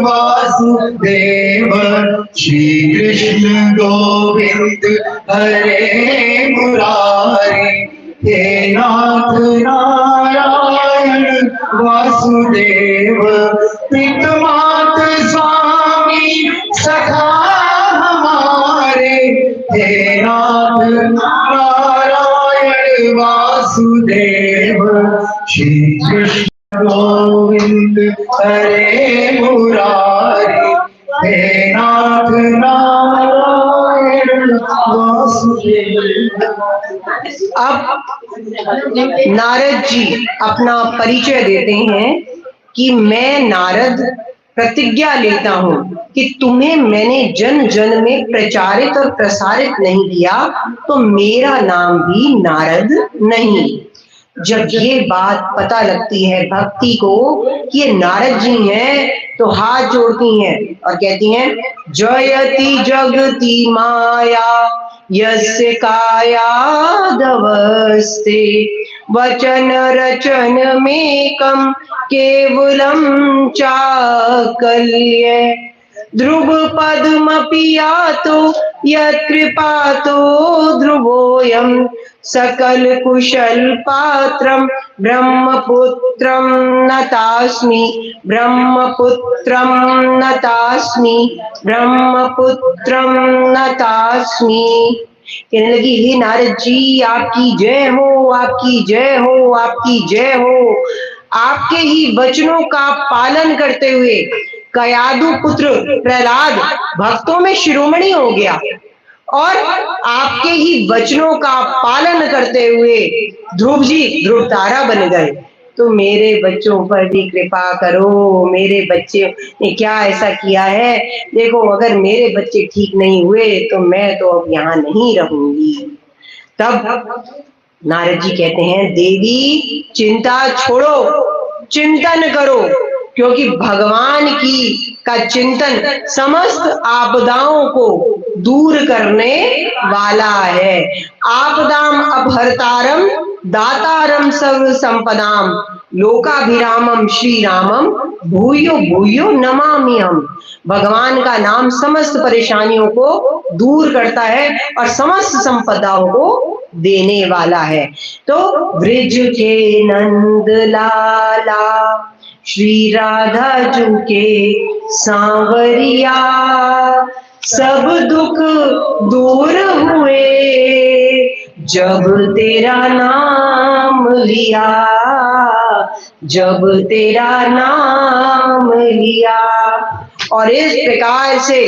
वासुदेव श्री कृष्ण गोविंद हरे मुरारी। हे नाथ नारायण वासुदेव पितमात स्वामी सखा हमारे। हे नाथ नारायण वासुदेव श्री कृष्ण गोविंद हरे मुरारी। हे नाथ नारायण वासुदेव। अब नारद जी अपना परिचय देते हैं कि मैं नारद प्रतिज्ञा लेता हूँ कि तुम्हें मैंने जन जन में प्रचारित और प्रसारित नहीं किया तो मेरा नाम भी नारद नहीं। जब ये बात पता लगती है भक्ति को कि ये नारद जी हैं तो हाथ जोड़ती हैं और कहती हैं जयति जगति माया यस्य कायादवस्ते वचन रचन मेकं केवलं चाकल्य ध्रुव पद्मपि यातो यत्कृपातो ध्रुवोऽयं सकल कुशल पात्रं ब्रह्मपुत्रं नतास्मि ब्रह्मपुत्रं नतास्मि ब्रह्मपुत्रं नतास्मि। कहने लगी हे नारद जी आपकी जय हो आपकी जय हो आपकी जय हो। आपके ही वचनों का पालन करते हुए कयादु पुत्र प्रहलाद भक्तों में शिरोमणि हो गया और आपके ही वचनों का पालन करते हुए ध्रुव जी ध्रुव तारा बन गए। तो मेरे बच्चों पर भी कृपा करो। मेरे बच्चे ने क्या ऐसा किया है? देखो अगर मेरे बच्चे ठीक नहीं हुए तो मैं तो अब यहाँ नहीं रहूंगी। तब नारद जी कहते हैं देवी चिंता छोड़ो चिंतन करो क्योंकि भगवान की का चिंतन समस्त आपदाओं को दूर करने वाला है। आपदाम अपहर्तारम दातारम सर्व संपदाम लोकाभिरामम श्री रामम भूयो भूयो नमामि हम। भगवान का नाम समस्त परेशानियों को दूर करता है और समस्त संपदाओं को देने वाला है। तो ब्रिज के नंद लाला श्री राधा जू के सांवरिया सब दुख दूर हुए जब तेरा नाम लिया जब तेरा नाम लिया। और इस प्रकार से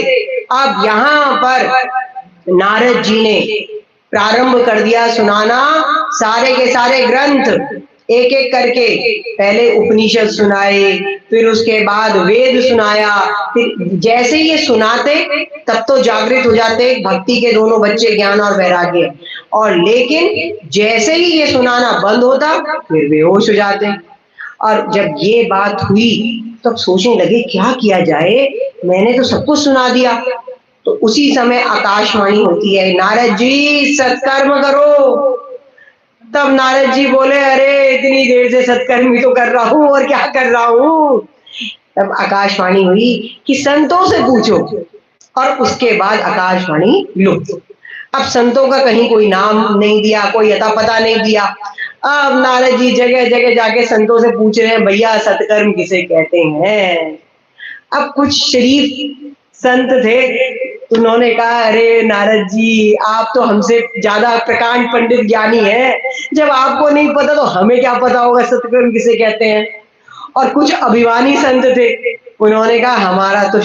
अब यहाँ पर नारद जी ने प्रारंभ कर दिया सुनाना सारे के सारे ग्रंथ एक एक करके। पहले उपनिषद सुनाए फिर उसके बाद वेद सुनाया। फिर जैसे ये सुनाते तब तो जागृत हो जाते भक्ति के दोनों बच्चे ज्ञान और वैराग्य, और लेकिन जैसे ही ये सुनाना बंद होता फिर बेहोश हो जाते। और जब ये बात हुई तब सोचने लगे क्या किया जाए, मैंने तो सब कुछ सुना दिया। तो उसी समय आकाशवाणी होती है नारद जी सत्कर्म करो। तब नारद जी बोले अरे इतनी देर से सत्कर्म ही तो कर रहा हूँ और क्या कर रहा हूँ। तब आकाशवाणी हुई कि संतों से पूछो और उसके बाद आकाशवाणी लुप्त। अब संतों का कहीं कोई नाम नहीं दिया, कोई अता पता नहीं दिया। अब नारद जी जगह जगह जाके संतों से पूछ रहे हैं भैया सत्कर्म किसे कहते हैं। अब कुछ शरीफ संत थे, उन्होंने कहा अरे नारद जी आप तो हमसे ज्यादा प्रकांड पंडित ज्ञानी हैं, जब आपको नहीं पता तो हमें क्या पता होगा सत्कर्म किसे कहते हैं। और कुछ अभिमानी संत थे, उन्होंने कहा हमारा तो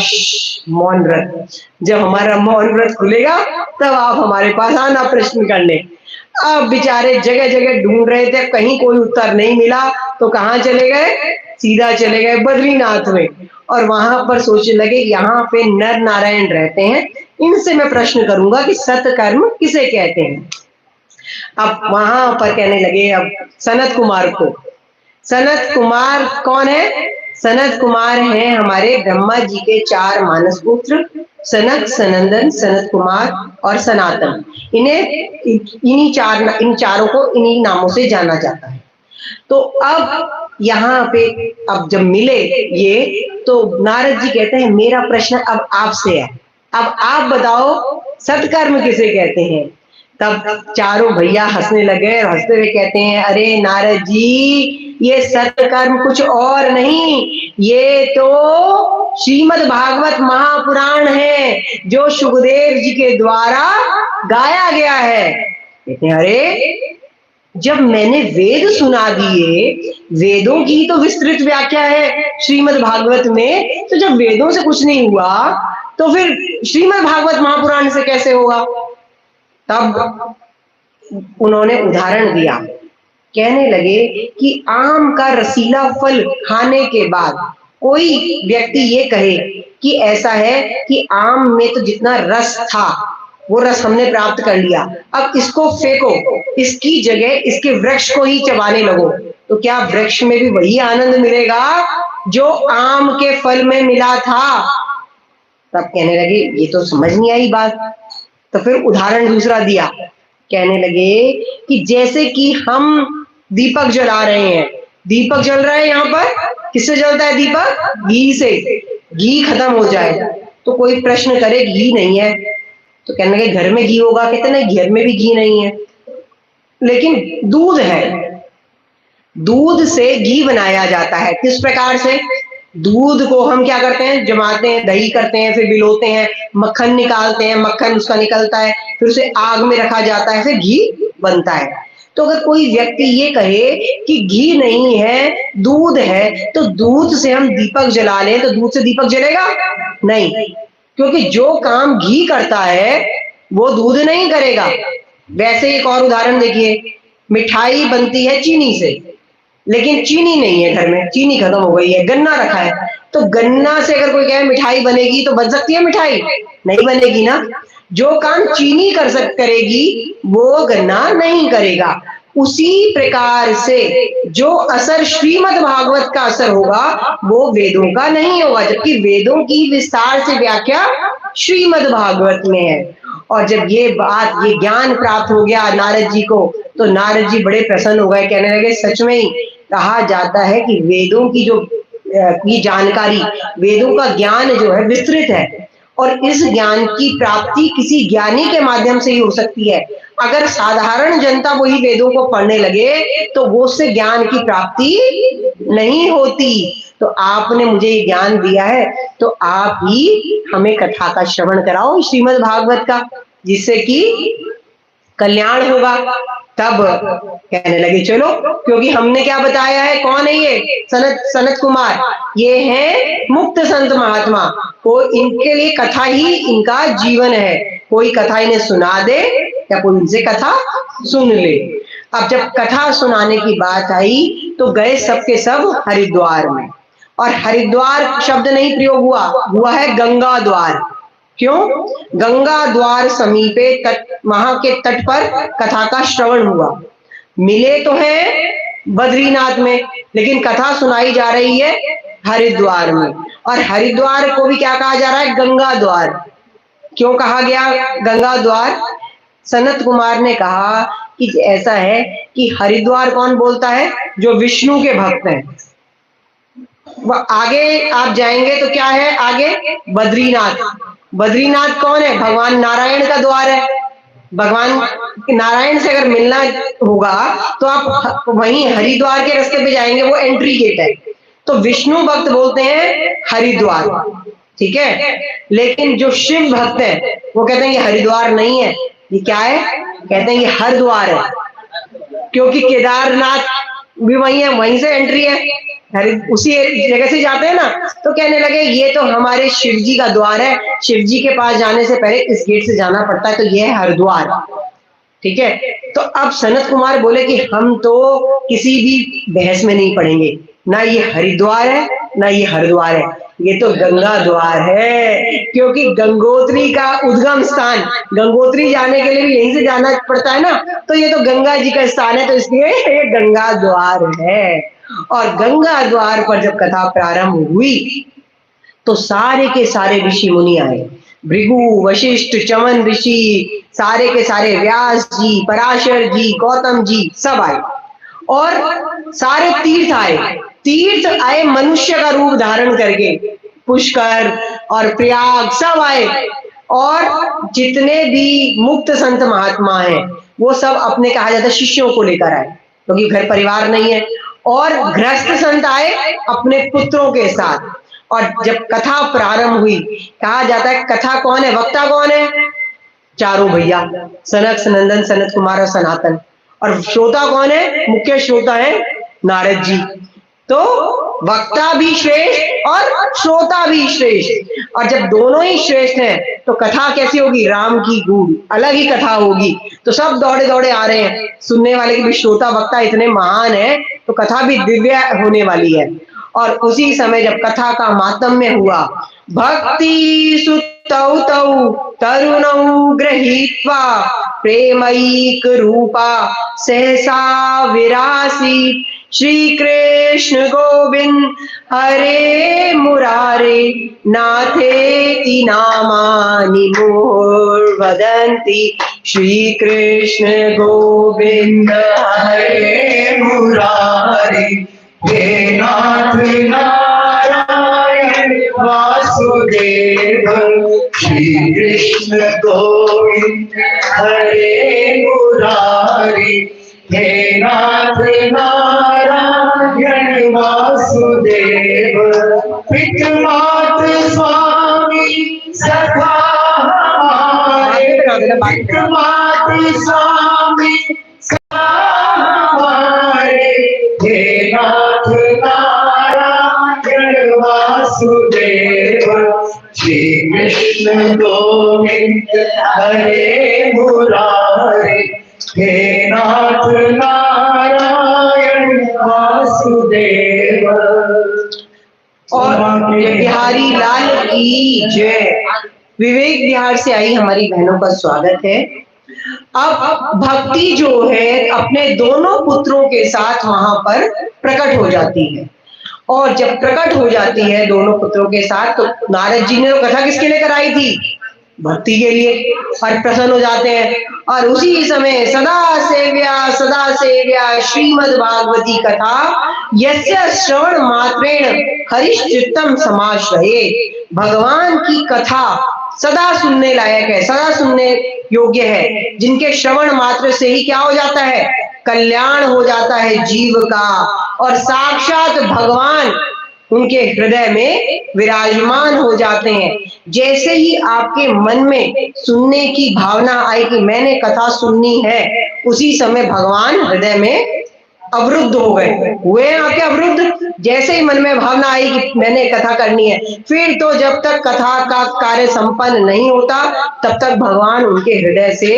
मौन व्रत, जब हमारा मौन व्रत खुलेगा तब आप हमारे पास आना प्रश्न करने। अब बेचारे जगह जगह ढूंढ रहे थे, कहीं कोई उत्तर नहीं मिला तो कहाँ चले गए, सीधा चले गए बद्रीनाथ में। और वहां पर सोचने लगे यहाँ पे नर नारायण रहते हैं, इनसे मैं प्रश्न करूंगा कि सत्कर्म किसे कहते हैं। अब वहां पर कहने लगे अब सनत कुमार को। सनत कुमार कौन है? सनत कुमार हैं हमारे ब्रह्मा जी के 4 मानस पुत्र, सनत, सनंदन, सनत कुमार और सनातन। इन चारों को इन्हीं नामों से जाना जाता है। तो अब यहाँ पे अब जब मिले ये तो नारद जी कहते हैं मेरा प्रश्न अब आपसे है, अब आप बताओ सत्कर्म किसे कहते हैं। तब चारों भैया हंसने लगे और हंसते हुए कहते हैं अरे नारद जी ये सत्कर्म कुछ और नहीं, ये तो श्रीमद् भागवत महापुराण है जो सुखदेव जी के द्वारा गाया गया है। कहते हैं अरे जब मैंने वेद सुना दिए, वेदों की तो विस्तृत व्याख्या है श्रीमद् भागवत में, तो जब वेदों से कुछ नहीं हुआ तो फिर श्रीमद् भागवत महापुराण से कैसे होगा। तब उन्होंने उदाहरण दिया, कहने लगे कि आम का रसीला फल खाने के बाद कोई व्यक्ति ये कहे कि ऐसा है कि आम में तो जितना रस था वो रस हमने प्राप्त कर लिया, अब इसको फेंको, इसकी जगह इसके वृक्ष को ही चबाने लगो, तो क्या वृक्ष में भी वही आनंद मिलेगा जो आम के फल में मिला था। तब कहने लगे ये तो समझ नहीं आई बात। तो फिर उदाहरण दूसरा दिया, कहने लगे कि जैसे कि हम दीपक जला रहे हैं, दीपक जल रहा है यहाँ पर, किससे जलता है दीपक, घी से, घी खत्म हो जाए तो कोई प्रश्न करे घी नहीं है, तो कहने लगे घर में घी होगा, कहते नहीं घर में भी घी नहीं है, लेकिन दूध है, दूध से घी बनाया जाता है। किस प्रकार से, दूध को हम क्या करते हैं, जमाते हैं, दही करते हैं, फिर बिलोते हैं, मक्खन निकालते हैं, मक्खन उसका निकलता है, फिर उसे आग में रखा जाता है, फिर घी बनता है। तो अगर कोई व्यक्ति ये कहे कि घी नहीं है दूध है, तो दूध से हम दीपक जला लें तो दूध से दीपक जलेगा नहीं, क्योंकि जो काम घी करता है वो दूध नहीं करेगा। वैसे एक और उदाहरण देखिए, मिठाई बनती है चीनी से, लेकिन चीनी नहीं है घर में, चीनी खत्म हो गई है, गन्ना रखा है, तो गन्ना से अगर कोई कहे मिठाई बनेगी तो बन सकती है मिठाई, नहीं बनेगी ना। जो काम चीनी करेगी वो गन्ना नहीं करेगा। उसी प्रकार से जो असर श्रीमद् भागवत का असर होगा वो वेदों का नहीं होगा, जबकि वेदों की विस्तार से व्याख्या श्रीमद् भागवत में है। और जब ये बात, ये ज्ञान प्राप्त हो गया नारद जी को, तो नारद जी बड़े प्रसन्न हो गए, कहने लगे सच में ही कहा जाता है कि वेदों की जो की जानकारी, वेदों का ज्ञान जो है विस्तृत है, और इस ज्ञान की प्राप्ति किसी ज्ञानी के माध्यम से ही हो सकती है। अगर साधारण जनता वही वेदों को पढ़ने लगे तो वो उससे ज्ञान की प्राप्ति नहीं होती। तो आपने मुझे ये ज्ञान दिया है, तो आप ही हमें कथा का श्रवण कराओ श्रीमद् भागवत का, जिससे कि कल्याण होगा। तब कहने लगे चलो, क्योंकि हमने क्या बताया है, कौन है ये सनत कुमार, ये है मुक्त संत महात्मा, को इनके लिए कथा ही इनका जीवन है, कोई कथा इन्हें सुना दे या कोई इनसे कथा सुन ले। अब जब कथा सुनाने की बात आई तो गए सबके सब हरिद्वार में, और हरिद्वार शब्द नहीं प्रयोग हुआ है गंगा द्वार। क्यों, गंगा द्वार समीपे तट, वहां के तट पर कथा का श्रवण हुआ। मिले तो हैं बद्रीनाथ में, लेकिन कथा सुनाई जा रही है हरिद्वार में, और हरिद्वार को भी क्या कहा जा रहा है, गंगा द्वार। क्यों कहा गया गंगा द्वार, सनत कुमार ने कहा कि ऐसा है कि हरिद्वार कौन बोलता है, जो विष्णु के भक्त हैं। वह आगे आप जाएंगे तो क्या है, आगे बद्रीनाथ, बद्रीनाथ कौन है, भगवान नारायण का द्वार है। भगवान नारायण से अगर मिलना होगा तो आप वहीं हरिद्वार के रास्ते पे जाएंगे, वो एंट्री गेट है। तो विष्णु भक्त बोलते हैं हरिद्वार, ठीक है, लेकिन जो शिव भक्त है वो कहते हैं ये हरिद्वार नहीं है, ये क्या है, कहते हैं ये हरिद्वार है, क्योंकि केदारनाथ भी वही है, वहीं से एंट्री है, उसी जगह से जाते हैं ना। तो कहने लगे ये तो हमारे शिव जी का द्वार है, शिव जी के पास जाने से पहले इस गेट से जाना पड़ता है, तो ये है हरिद्वार, ठीक है। तो अब सनत कुमार बोले कि हम तो किसी भी बहस में नहीं पड़ेंगे, ना ये हरिद्वार है ना ये हरिद्वार है, ये तो गंगा द्वार है, क्योंकि गंगोत्री का उद्गम स्थान, गंगोत्री जाने के लिए भी यहीं से जाना पड़ता है ना, तो ये तो गंगा जी का स्थान है, तो इसलिए ये गंगा द्वार है। और गंगा द्वार पर जब कथा प्रारंभ हुई तो सारे के सारे ऋषि मुनि आए, भृगु, वशिष्ठ, चमन ऋषि, सारे के सारे, व्यास जी, पराशर जी, गौतम जी, सब आए, और सारे तीर्थ आए, तीर्थ आए मनुष्य का रूप धारण करके, पुष्कर और प्रयाग सब आए, और जितने भी मुक्त संत महात्मा हैं वो सब अपने कहा जाता है शिष्यों को लेकर आए, क्योंकि घर परिवार नहीं है। और गृहस्थ संत आए अपने पुत्रों के साथ। और जब कथा प्रारंभ हुई, कहा जाता है कथा कौन है, वक्ता कौन है, चारों भैया, सनक सनंदन सनत कुमार और सनातन। और श्रोता कौन है, मुख्य श्रोता है नारद जी। तो वक्ता भी श्रेष्ठ और श्रोता भी श्रेष्ठ, और जब दोनों ही श्रेष्ठ हैं तो कथा कैसी होगी, राम की गूढ़ अलग ही कथा होगी। तो सब दौड़े दौड़े आ रहे हैं, सुनने वाले की भी श्रोता वक्ता इतने महान है तो कथा भी दिव्य होने वाली है। और उसी समय जब कथा का मातम्य हुआ, भक्ति सुतौ तौ तरुणौ गृहीत्वा प्रेमैक रूपा सहसा विरासी, श्री कृष्ण गोविंद हरे मुरारे नाथेति नामानि मुहुर्वदन्ति, श्री कृष्ण गोविंद हरे मुरारे हे नाथ नारायण वासुदेव, श्री कृष्ण गोविंद हरे मुरारी, हे नाथ नारायण वासुदेव। पितृमात स्वामी सखा हमारे, पितृमात स्वामी सखा हमारे, हे नाथ नारायण वासुदेव, श्री कृष्ण गोविंद हरे मुरारे, हे नाथ नारायण वासुदेव। और बिहारी लाल की जय। विवेक बिहार से आई हमारी बहनों का स्वागत है। अब भक्ति जो है अपने दोनों पुत्रों के साथ वहां पर प्रकट हो जाती है, और जब प्रकट हो जाती है दोनों पुत्रों के साथ, तो नारद जी ने तो कथा किसके लिए कराई थी, भक्ति के लिए, और प्रसन्न हो जाते हैं। और उसी समय सदा सेव्या श्रीमद् भागवती कथा यस्य श्रवण मात्रेण हरिश्चित्तम समाश्रये। भगवान की कथा सदा सुनने लायक है, सदा सुनने योग्य है, जिनके श्रवण मात्र से ही क्या हो जाता है, कल्याण हो जाता है जीव का, और साक्षात भगवान उनके हृदय में विराजमान हो जाते हैं। जैसे ही आपके मन में सुनने की भावना आई कि मैंने कथा सुननी है, उसी समय भगवान हृदय में अवरुद्ध हो गए, हुए आपके अवरुद्ध। जैसे ही मन में भावना आई कि मैंने कथा करनी है, फिर तो जब तक कथा का कार्य संपन्न नहीं होता तब तक भगवान उनके हृदय से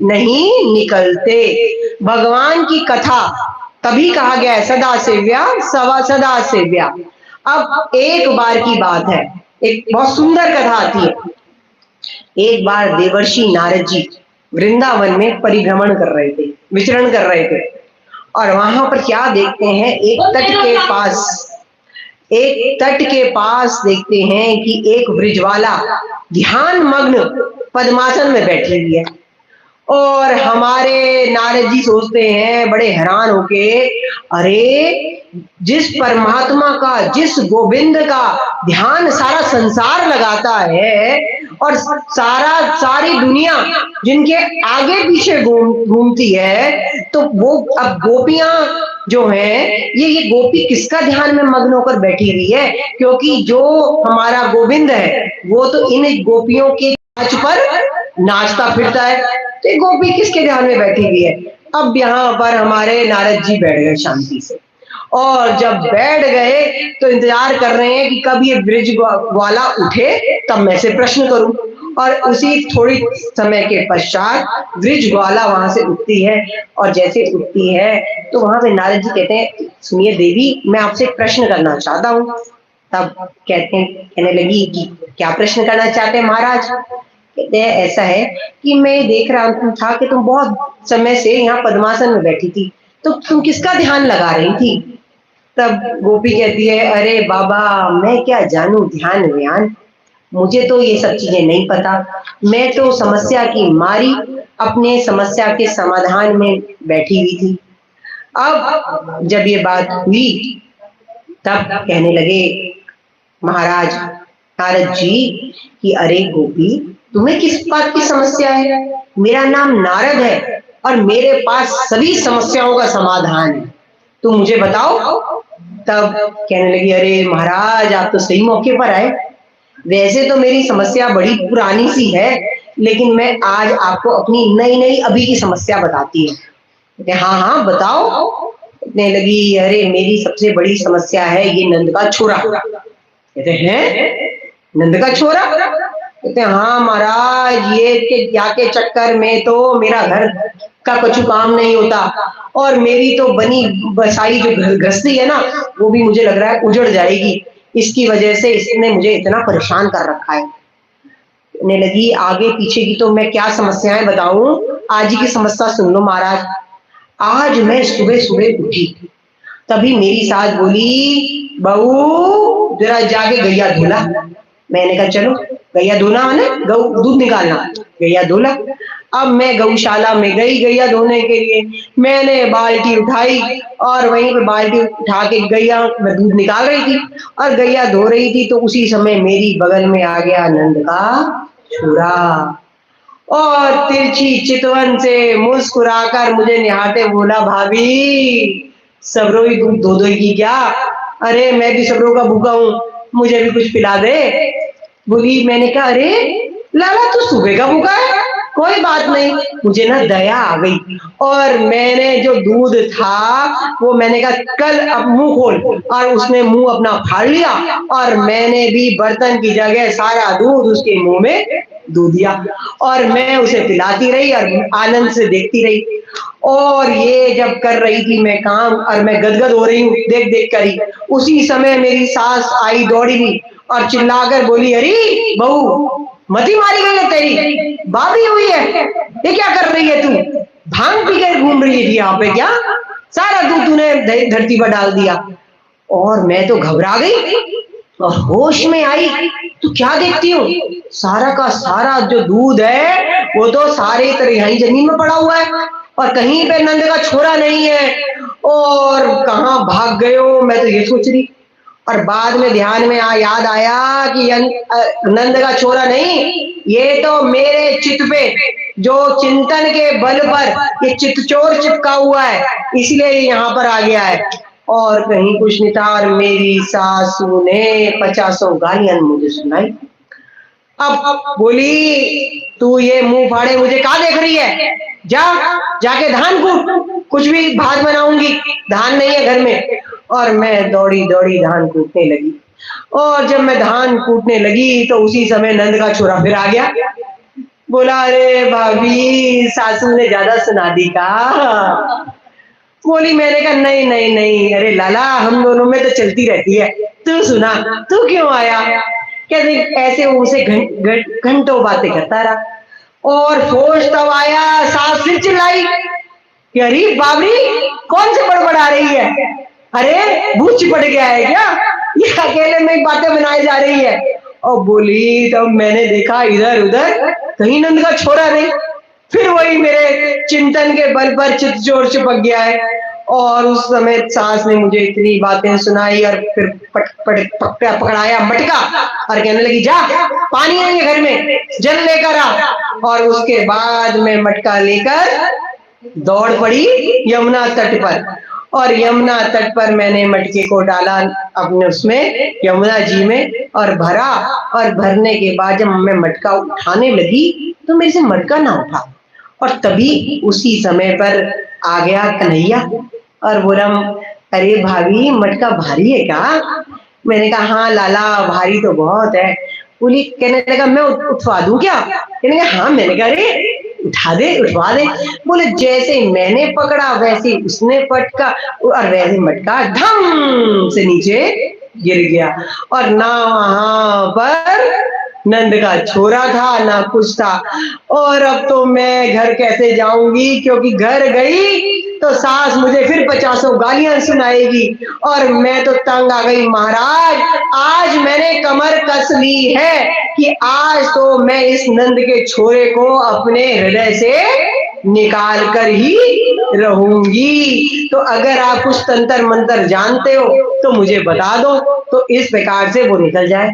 नहीं निकलते। भगवान की कथा तभी कहा गया है सदा सेव्या सदा सेव्या। अब एक बार की बात है, एक बहुत सुंदर कथा आती है। एक बार देवर्षि नारद जी वृंदावन में परिभ्रमण कर रहे थे, विचरण कर रहे थे, और वहां पर क्या देखते हैं, एक तट के पास देखते हैं कि एक ब्रिजवाला ध्यान मग्न पद्मासन में बैठी हुई है। और हमारे नारद जी सोचते हैं बड़े हैरान होके, अरे जिस परमात्मा का, जिस गोविंद का ध्यान सारा संसार लगाता है, और सारी दुनिया जिनके आगे पीछे घूमती है, तो वो अब गोपियां जो हैं, ये गोपी किसका ध्यान में मग्न होकर बैठी हुई है, क्योंकि जो हमारा गोविंद है वो तो इन गोपियों के नाच पर नाचता फिरता है, तो ये गोपी किसके ध्यान में बैठी हुई है। अब यहाँ पर हमारे नारद जी बैठ गए शांति से, और जब बैठ गए तो इंतजार कर रहे हैं कि कब ये ब्रिज वाला उठे तब मैं से प्रश्न करूं। और उसी थोड़ी समय के पश्चात ब्रिज वाला वहां से उठती है, और जैसे उठती है तो वहां पे नारद जी कहते हैं, सुनिए देवी, मैं आपसे प्रश्न करना चाहता हूँ। तब कहने लगी कि क्या प्रश्न करना चाहते हैं महाराज। कहते हैं ऐसा है कि मैं देख रहा था कि तुम बहुत समय से यहाँ पद्मासन में बैठी थी, तो तुम किसका ध्यान लगा रही थी। तब गोपी कहती है, अरे बाबा मैं क्या जानू ध्यान व्यान, मुझे तो ये सब चीजें नहीं पता, मैं तो समस्या की मारी अपने समस्या के समाधान में बैठी हुई थी। अब जब ये बात हुई तब कहने लगे महाराज नारद जी कि अरे गोपी, तुम्हें किस बात की समस्या है? मेरा नाम नारद है और मेरे पास सभी समस्याओं का समाधान है, तुम मुझे बताओ। तब कहने लगी अरे महाराज, आप तो सही मौके पर आए। वैसे तो मेरी समस्या बड़ी पुरानी सी है, लेकिन मैं आज आपको अपनी नई नई अभी की समस्या बताती हूँ। कहते हाँ हाँ बताओ। कहने लगी अरे मेरी सबसे बड़ी समस्या है ये नंद का छोरा। कहते हैं नंद का छोरा? कहते हाँ महाराज, ये के चक्कर में तो मेरा घर का कुछ काम नहीं होता और मेरी तो बनी बसाई जो गृहस्थी है ना, वो भी मुझे लग रहा है उजड़ जाएगी। इसकी वजह से इसने मुझे इतना परेशान कर रखा है। कहने लगी आगे पीछे की तो मैं क्या समस्याएं बताऊं, आज ही की समस्या सुन लो महाराज। आज मैं सुबह सुबह उठी, तभी मेरी सास बोली बहू जरा जाके गैया धोला। मैंने कहा चलो गैया धोना है ना, गौ दूध निकालना, गैया धोला। अब मैं गौशाला में गई गैया धोने के लिए। मैंने बाल्टी उठाई और वहीं पे बाल्टी उठा के गैया में दूध निकाल रही थी और गैया धो रही थी, तो उसी समय मेरी बगल में आ गया नंद का छोरा और तिरछी चितवन से मुस्कुराकर मुझे निहारते बोला भाभी सबरो ही दूध धो दोगी क्या? अरे मैं भी सबरो का भूखा हूँ, मुझे भी कुछ पिला दे। बोली मैंने कहा अरे लाला तू सुबह का भूखा है, कोई बात नहीं। मुझे ना दया आ गई और मैंने जो दूध था वो मैंने कहा कल अब मुंह खोल, और उसने मुंह अपना फाड़ लिया और मैंने भी बर्तन की जगह सारा दूध उसके मुंह में दो दिया और मैं उसे पिलाती रही और आनंद से देखती रही। और ये जब कर रही थी मैं काम और मैं गदगद हो रही हूँ देख देख कर ही, उसी समय मेरी सास आई दौड़ी हुई और चिल्लाकर बोली अरे बहू मती मारी गई है तेरी, बाबी हुई है, ये क्या कर रही है तू? भांग पी कर घूम रही थी यहाँ पे क्या? सारा दूध तूने धरती पर डाल दिया। और मैं तो घबरा गई और होश में आई तो क्या देखती हूँ, सारा का सारा जो दूध है वो तो सारे तरिहाई जमीन में पड़ा हुआ है और कहीं पे नंद का छोरा नहीं है। और कहाँ भाग गए हो, मैं तो ये सोच रही। और बाद में ध्यान में याद आया कि नंद का छोरा नहीं, ये तो मेरे चित पे जो चिंतन के बल पर ये चितचोर चिपका हुआ है, इसलिए यहाँ पर आ गया है। और कहीं कुछ नहीं था और मेरी सासू ने 50 गालियां मुझे सुनाई। अब बोली तू ये मुंह फाड़े मुझे कहाँ देख रही है, जाके धान कूट, कुछ भी भात बनाऊंगी, धान नहीं है घर में। और मैं दौड़ी दौड़ी धान कूटने लगी और जब मैं धान कूटने लगी तो उसी समय नंद का छोरा फिर आ गया। बोला अरे भाभी सासू ने ज्यादा सुना दी का? बोली मैंने कहा नहीं नहीं नहीं, अरे लाला हम दोनों में तो चलती रहती है, तू सुना तू क्यों आया? कहते ऐसे उसे घंटों बातें करता रहा और होश तब आया, सास फिर चिल्लाई कि अरे बाबरी कौन से बड़बड़ा रही है, अरे भूत चिपट गया है क्या, ये अकेले में बातें बनाई जा रही है। और बोली तब मैंने देखा इधर उधर कहीं नंद का छोरा नहीं, फिर वही मेरे चिंतन के बल पर चितचोर चिपक गया है। और उस समय सास ने मुझे इतनी बातें सुनाई और फिर पकड़ाया मटका और कहने लगी जा पानी नहीं है घर में, जल लेकर आ। और उसके बाद मैं मटका लेकर दौड़ पड़ी यमुना तट पर और यमुना तट पर मैंने मटके को डाला अपने उसमें यमुना जी में और भरा। और भरने के बाद जब मैं मटका उठाने लगी तो मेरे से मटका ना उठा और तभी उसी समय पर आ गया कन्हैया और बोला अरे भाभी मटका भारी है क्या? मैंने कहा हाँ लाला भारी तो बहुत है। बोली कहने लगा मैं उठवा दूं क्या? कहने लगा हाँ। मैंने कहा अरे उठा दे उठवा दे। बोले जैसे मैंने पकड़ा वैसे उसने पटका और वैसे मटका धम से नीचे गिर गया और ना वहां पर नंद का छोरा था ना कुछ था। और अब तो मैं घर कैसे जाऊंगी, क्योंकि घर गई तो सास मुझे फिर 50 गालियां सुनाएगी और मैं तो तंग आ गई। महाराज आज मैंने कमर कस ली है कि आज तो मैं इस नंद के छोरे को अपने हृदय से निकाल कर ही रहूंगी। तो अगर आप कुछ तंत्र मंत्र जानते हो तो मुझे बता दो। तो इस प्रकार से वो निकल जाए।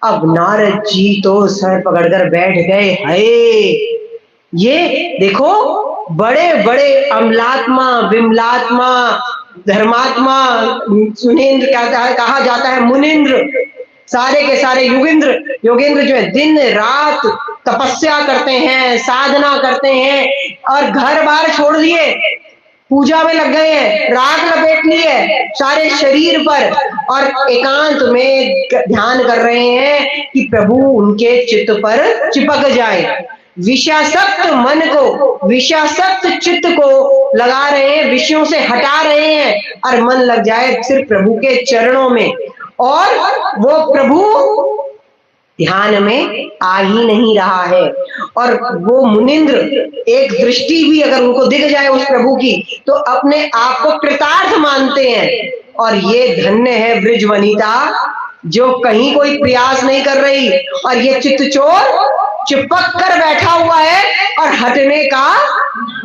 अब नारद जी तो सर पकड़कर बैठ गए। हाय, ये देखो, बड़े बड़े अमलात्मा, विमलात्मा, धर्मात्मा, सुनेंद्र कहा जाता है, मुनिंद्र, सारे के सारे योगेंद्र जो है दिन रात तपस्या करते हैं, साधना करते हैं और घर बार छोड़ दिए, पूजा में लग गए हैं, राख लपेट ली है सारे शरीर पर और एकांत में ध्यान कर रहे हैं कि प्रभु उनके चित्त पर चिपक जाए। विषयासक्त मन को, विषयासक्त चित्त को लगा रहे हैं, विषयों से हटा रहे हैं और मन लग जाए सिर्फ प्रभु के चरणों में। और वो प्रभु ध्यान में आ ही नहीं रहा है। और वो मुनिंद्र एक दृष्टि भी अगर उनको दिख जाए उस प्रभु की तो अपने आप को कृतार्थ मानते हैं। और ये धन्य है ब्रिज वनिता जो कहीं कोई प्रयास नहीं कर रही और ये चित्त चोर चिपक कर बैठा हुआ है और हटने का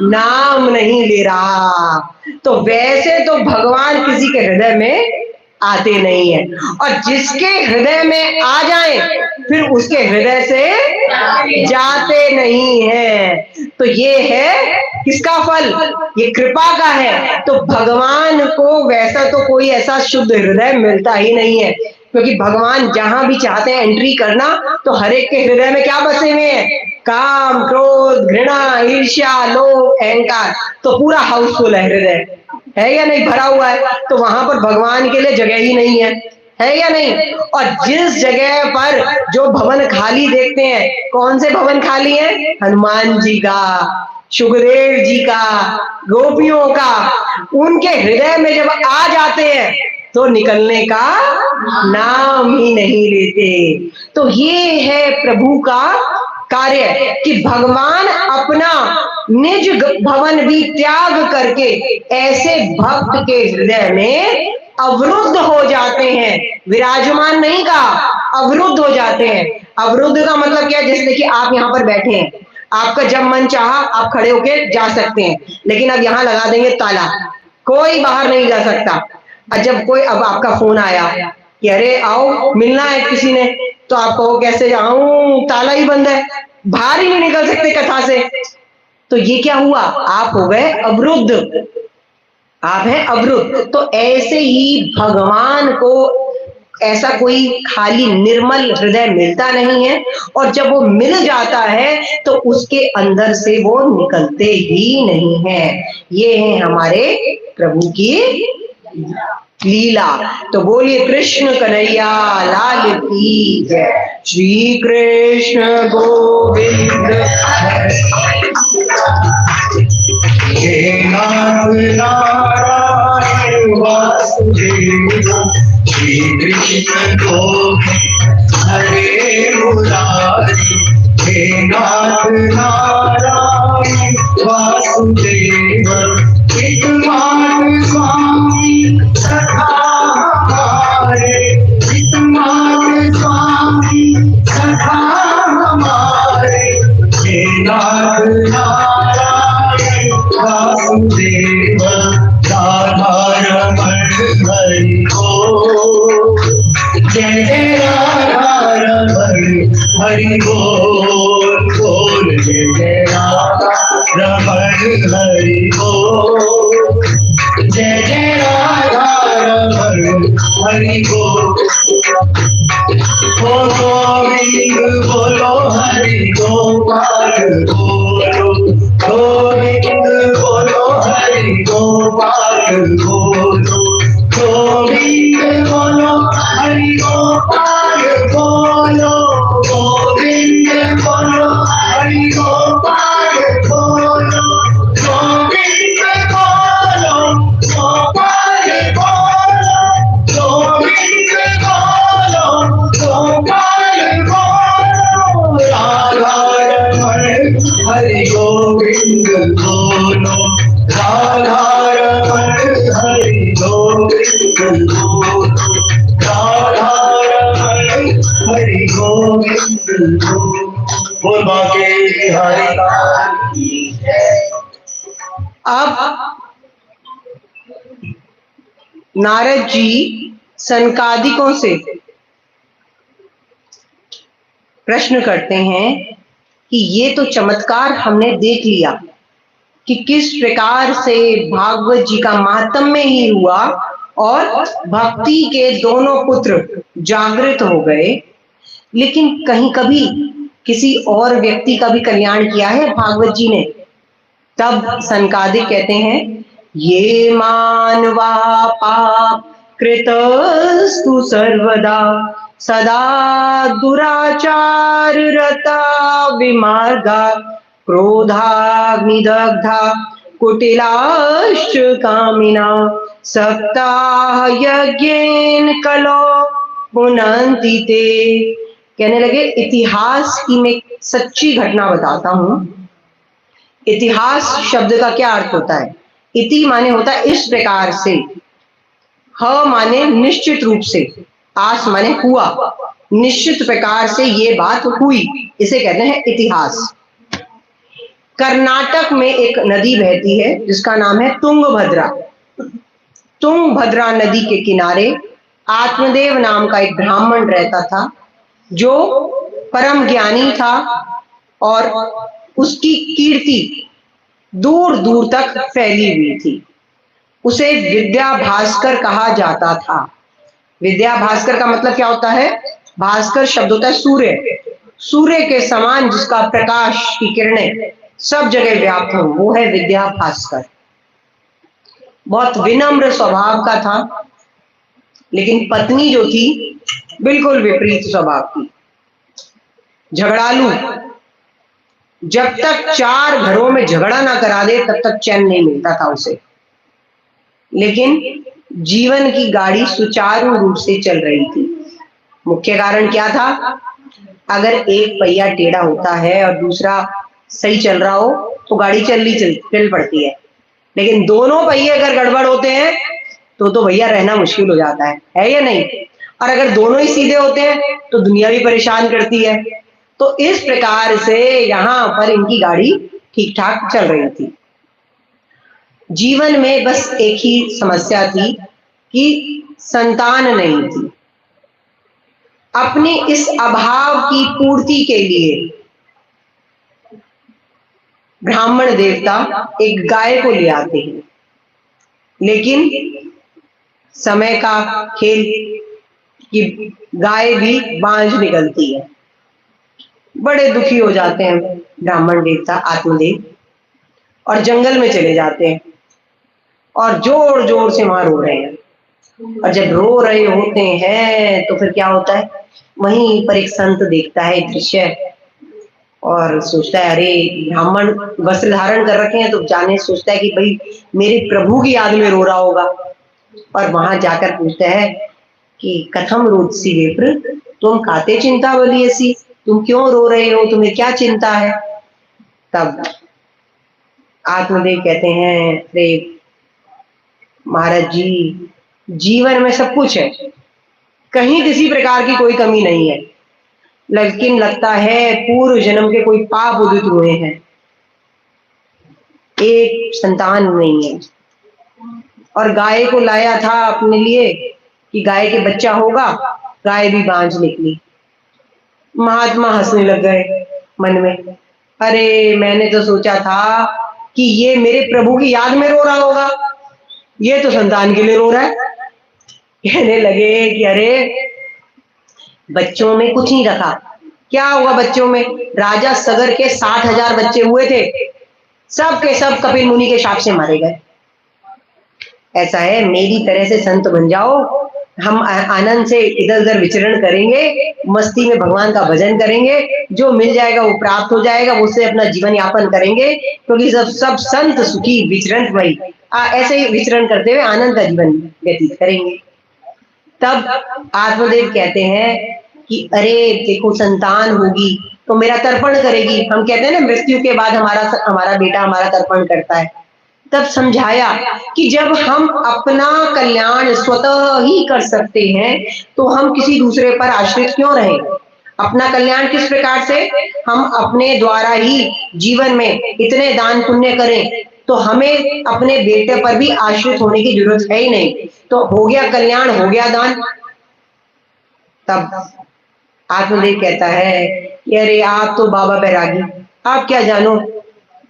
नाम नहीं ले रहा। तो वैसे तो भगवान किसी के हृदय में आते नहीं है और जिसके हृदय में आ जाए फिर उसके हृदय से जाते नहीं है। तो ये है किसका फल? ये कृपा का है। तो भगवान को वैसा तो कोई ऐसा शुद्ध हृदय मिलता ही नहीं है, क्योंकि भगवान जहां भी चाहते हैं एंट्री करना तो हर एक के हृदय में क्या बसे हुए हैं? काम, क्रोध, घृणा, ईर्ष्या, लोभ, अहंकार। तो पूरा हाउसफुल है, हृदय है या नहीं, भरा हुआ है। तो वहां पर भगवान के लिए जगह ही नहीं है या नहीं। और जिस जगह पर जो भवन खाली देखते हैं, कौन से भवन खाली है? हनुमान जी का, सुखदेव जी का, गोपियों का। उनके हृदय में जब आ जाते हैं तो निकलने का नाम ही नहीं लेते। तो ये है प्रभु का कार्य कि भगवान अपना निज भवन भी त्याग करके ऐसे भक्त के हृदय में अवरुद्ध हो जाते हैं। विराजमान नहीं का, अवरुद्ध हो जाते हैं। अवरुद्ध का मतलब क्या है? जैसे देखिए आप यहाँ पर बैठे हैं, आपका जब मन चाहा आप खड़े होके जा सकते हैं, लेकिन अब यहाँ लगा देंगे ताला, कोई बाहर नहीं जा सकता। और जब कोई अब आपका फोन आया कि अरे आओ मिलना है किसी ने, तो आप कहो कैसे आऊं, ताला ही बंद है, बाहर ही नहीं निकल सकते कथा से। तो ये क्या हुआ? आप हो गए अवरुद्ध, आप हैं अवरुद्ध। तो ऐसे ही भगवान को ऐसा कोई खाली निर्मल हृदय मिलता नहीं है, और जब वो मिल जाता है तो उसके अंदर से वो निकलते ही नहीं है। ये है हमारे प्रभु की लीला। तो बोलिए कृष्ण कन्हैया लाल की जय। श्री कृष्ण गोविंद हे नाथ नारायण वासुदेव, श्री कृष्ण गोविंद हरे मुरारी। हे नाथ नारायण वासुदेव, हितमान स्वामी सखा हमारे, हितमान स्वामी सखा हमारे। हे नाथ नारायण वासुदेव, राधा रमण हरि बोल। जय जय राधा रमण हरि बोल बोल। जय जय राधा रमण हरि बोल। जय जय राधा रमण हरि बोल। ओ गोविंद बोलो हरि गोपाल बोलो, गोविंद बोलो हरि गोपाल बोलो, गोविंद बोलो हरि गोपाल बोलो, गोविंद बोलो हरि गोपाल बोलो, गोविंद बोलो गोपाल बोलो, गोविंद बोलो गोपाल बोलो। राधा रमण हरि गोविंद बोलो, राधा रमण हरि गोविंद बोलो, राधा रमण हरि गोविंद बोलो। बोल बाके बिहारी लाल की जय। अब नारद जी सनकादिकों से प्रश्न करते हैं कि ये तो चमत्कार हमने देख लिया कि किस प्रकार से भागवत जी का महात्म्य ही हुआ और भक्ति के दोनों पुत्र जागृत हो गए, लेकिन कहीं कभी किसी और व्यक्ति का भी कल्याण किया है भागवत जी ने? तब सनकादिक कहते हैं, ये मानवा पाप कृतस्तु सर्वदा सदा दुराचार रता विमार्गा क्रोधाग्निदग्धा कुटिलाश्च कामिना सप्ताह यज्ञेन कलो पुनन्ति ते। कहने लगे, इतिहास की मैं सच्ची घटना बताता हूं। इतिहास शब्द का क्या अर्थ होता है? इति माने होता है इस प्रकार से, ह माने निश्चित रूप से, आस माने हुआ, निश्चित प्रकार से ये बात हुई, इसे कहते हैं इतिहास। कर्नाटक में एक नदी बहती है जिसका नाम है तुंगभद्रा। तुंगभद्रा नदी के किनारे आत्मदेव नाम का एक ब्राह्मण रहता था जो परम ज्ञानी था और उसकी कीर्ति दूर दूर तक फैली हुई थी। उसे विद्या भास्कर कहा जाता था। विद्या भास्कर का मतलब क्या होता है? भास्कर शब्द होता है सूर्य, सूर्य के समान जिसका प्रकाश की किरणें सब जगह व्याप्त हो, वो है विद्या भास्कर। बहुत विनम्र स्वभाव का था, लेकिन पत्नी जो थी बिल्कुल विपरीत स्वभाव की, झगड़ालू। जब तक 4 घरों में झगड़ा ना करा दे तब तक चैन नहीं मिलता था उसे। लेकिन जीवन की गाड़ी सुचारू रूप से चल रही थी। मुख्य कारण क्या था? अगर एक पहिया टेढ़ा होता है और दूसरा सही चल रहा हो तो गाड़ी चल पड़ती है, लेकिन दोनों पहिए अगर गड़बड़ होते हैं तो भैया रहना मुश्किल हो जाता है या नहीं? और अगर दोनों ही सीधे होते हैं तो दुनिया भी परेशान करती है। तो इस प्रकार से यहां पर इनकी गाड़ी ठीक ठाक चल रही थी। जीवन में बस एक ही समस्या थी कि संतान नहीं थी। अपने इस अभाव की पूर्ति के लिए ब्राह्मण देवता एक गाय को ले आते हैं, लेकिन समय का खेल कि गाय भी बांझ निकलती है। बड़े दुखी हो जाते हैं ब्राह्मण देवता आत्मदेव और जंगल में चले जाते हैं और जोर जोर से वहां रो रहे हैं। और जब रो रहे होते हैं तो फिर क्या होता है, वहीं पर एक संत देखता है दृश्य और सोचता है, अरे ब्राह्मण वस्त्र धारण कर रखे हैं तो जाने सोचता है कि भाई मेरे प्रभु की याद में रो रहा होगा। और वहां जाकर पूछता है कि कथम रोदसी विप्र, तुम खाते चिंता बोली ऐसी, तुम क्यों रो रहे हो, तुम्हें क्या चिंता है? तब आत्मदेव कहते हैं, अरे महाराज जी, जीवन में सब कुछ है, कहीं किसी प्रकार की कोई कमी नहीं है, लेकिन लगता है पूर्व जन्म के कोई पाप उदित हुए हैं, एक संतान नहीं है। और गाय को लाया था अपने लिए कि गाय के बच्चा होगा, गाय भी बांझ निकली। महात्मा हंसने लग गए मन में, अरे मैंने तो सोचा था कि ये मेरे प्रभु की याद में रो रहा होगा, ये तो संतान के लिए रो रहा है। कहने लगे कि अरे बच्चों में कुछ नहीं रखा, क्या हुआ बच्चों में? राजा सगर के 60,000 बच्चे हुए थे, सब के सब कपिल मुनि के शाप से मारे गए। ऐसा है, मेरी तरह से संत बन जाओ, हम आनंद से इधर उधर विचरण करेंगे, मस्ती में भगवान का भजन करेंगे, जो मिल जाएगा वो प्राप्त हो जाएगा, उससे अपना जीवन यापन करेंगे, क्योंकि सब संत सुखी विचरण वही ऐसे ही विचरण करते हुए आनंद का जीवन व्यतीत करेंगे। तब आत्मदेव कहते हैं कि अरे देखो, संतान होगी तो मेरा तर्पण करेगी। हम कहते हैं ना, मृत्यु के बाद हमारा बेटा हमारा तर्पण करता है। तब समझाया कि जब हम अपना कल्याण स्वतः ही कर सकते हैं तो हम किसी दूसरे पर आश्रित क्यों रहें? अपना कल्याण किस प्रकार से? हम अपने द्वारा ही जीवन में इतने दान पुण्य करें तो हमें अपने बेटे पर भी आश्रित होने की जरूरत है ही नहीं। तो हो गया कल्याण, हो गया दान। तब आत्मदेव कहता है कि अरे आप तो बाबा बैरागी, आप क्या जानो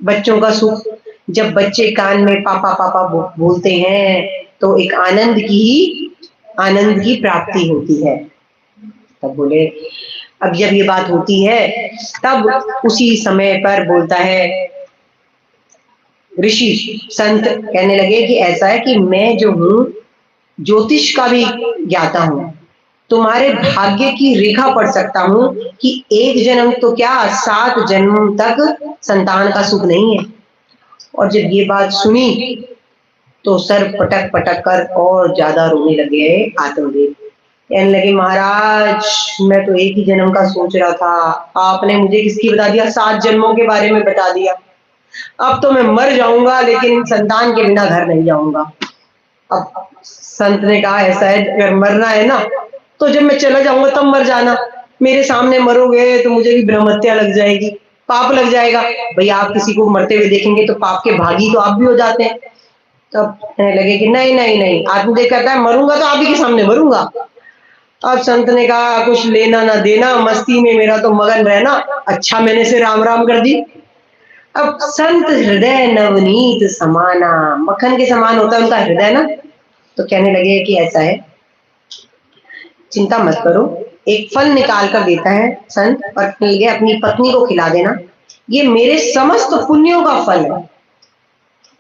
बच्चों का सुख। जब बच्चे कान में पापा पापा बोलते हैं तो एक आनंद की प्राप्ति होती है। तब बोले, अब जब ये बात होती है तब उसी समय पर बोलता है ऋषि संत कहने लगे कि ऐसा है कि मैं जो हूँ ज्योतिष का भी ज्ञाता हूँ, तुम्हारे भाग्य की रेखा पढ़ सकता हूँ कि एक जन्म तो क्या 7 जन्म तक संतान का सुख नहीं है। और जब ये बात सुनी तो सर पटक पटक कर और ज्यादा रोने लगे आत्मदेव। कहने लगे महाराज मैं तो एक ही जन्म का सोच रहा था, आपने मुझे किसकी बता दिया, 7 जन्मों के बारे में बता दिया। अब तो मैं मर जाऊंगा लेकिन संतान के बिना घर नहीं जाऊंगा। अब संत ने कहा ऐसा है अगर मरना है ना तो जब मैं चला जाऊंगा तब मर जाना, मेरे सामने मरोगे तो मुझे भी ब्रह्म हत्या लग जाएगी, पाप लग जाएगा। भाई आप किसी को मरते हुए देखेंगे तो पाप के भागी तो आप भी हो जाते हैं। तब कहने लगे कि नहीं नहीं नहीं, आत्मदेव कहता है मरूंगा तो आप ही के सामने मरूंगा। अब संत ने कहा कुछ लेना ना देना, मस्ती में मेरा तो मगन रहना, अच्छा मैंने से राम राम कर दी। अब संत हृदय नवनीत समाना, मक्खन के समान होता है उनका हृदय ना। तो कहने लगे कि ऐसा है चिंता मत करो, एक फल निकाल कर देता है संत और अपनी पत्नी को खिला देना, ये मेरे समस्त पुण्यों का फल है।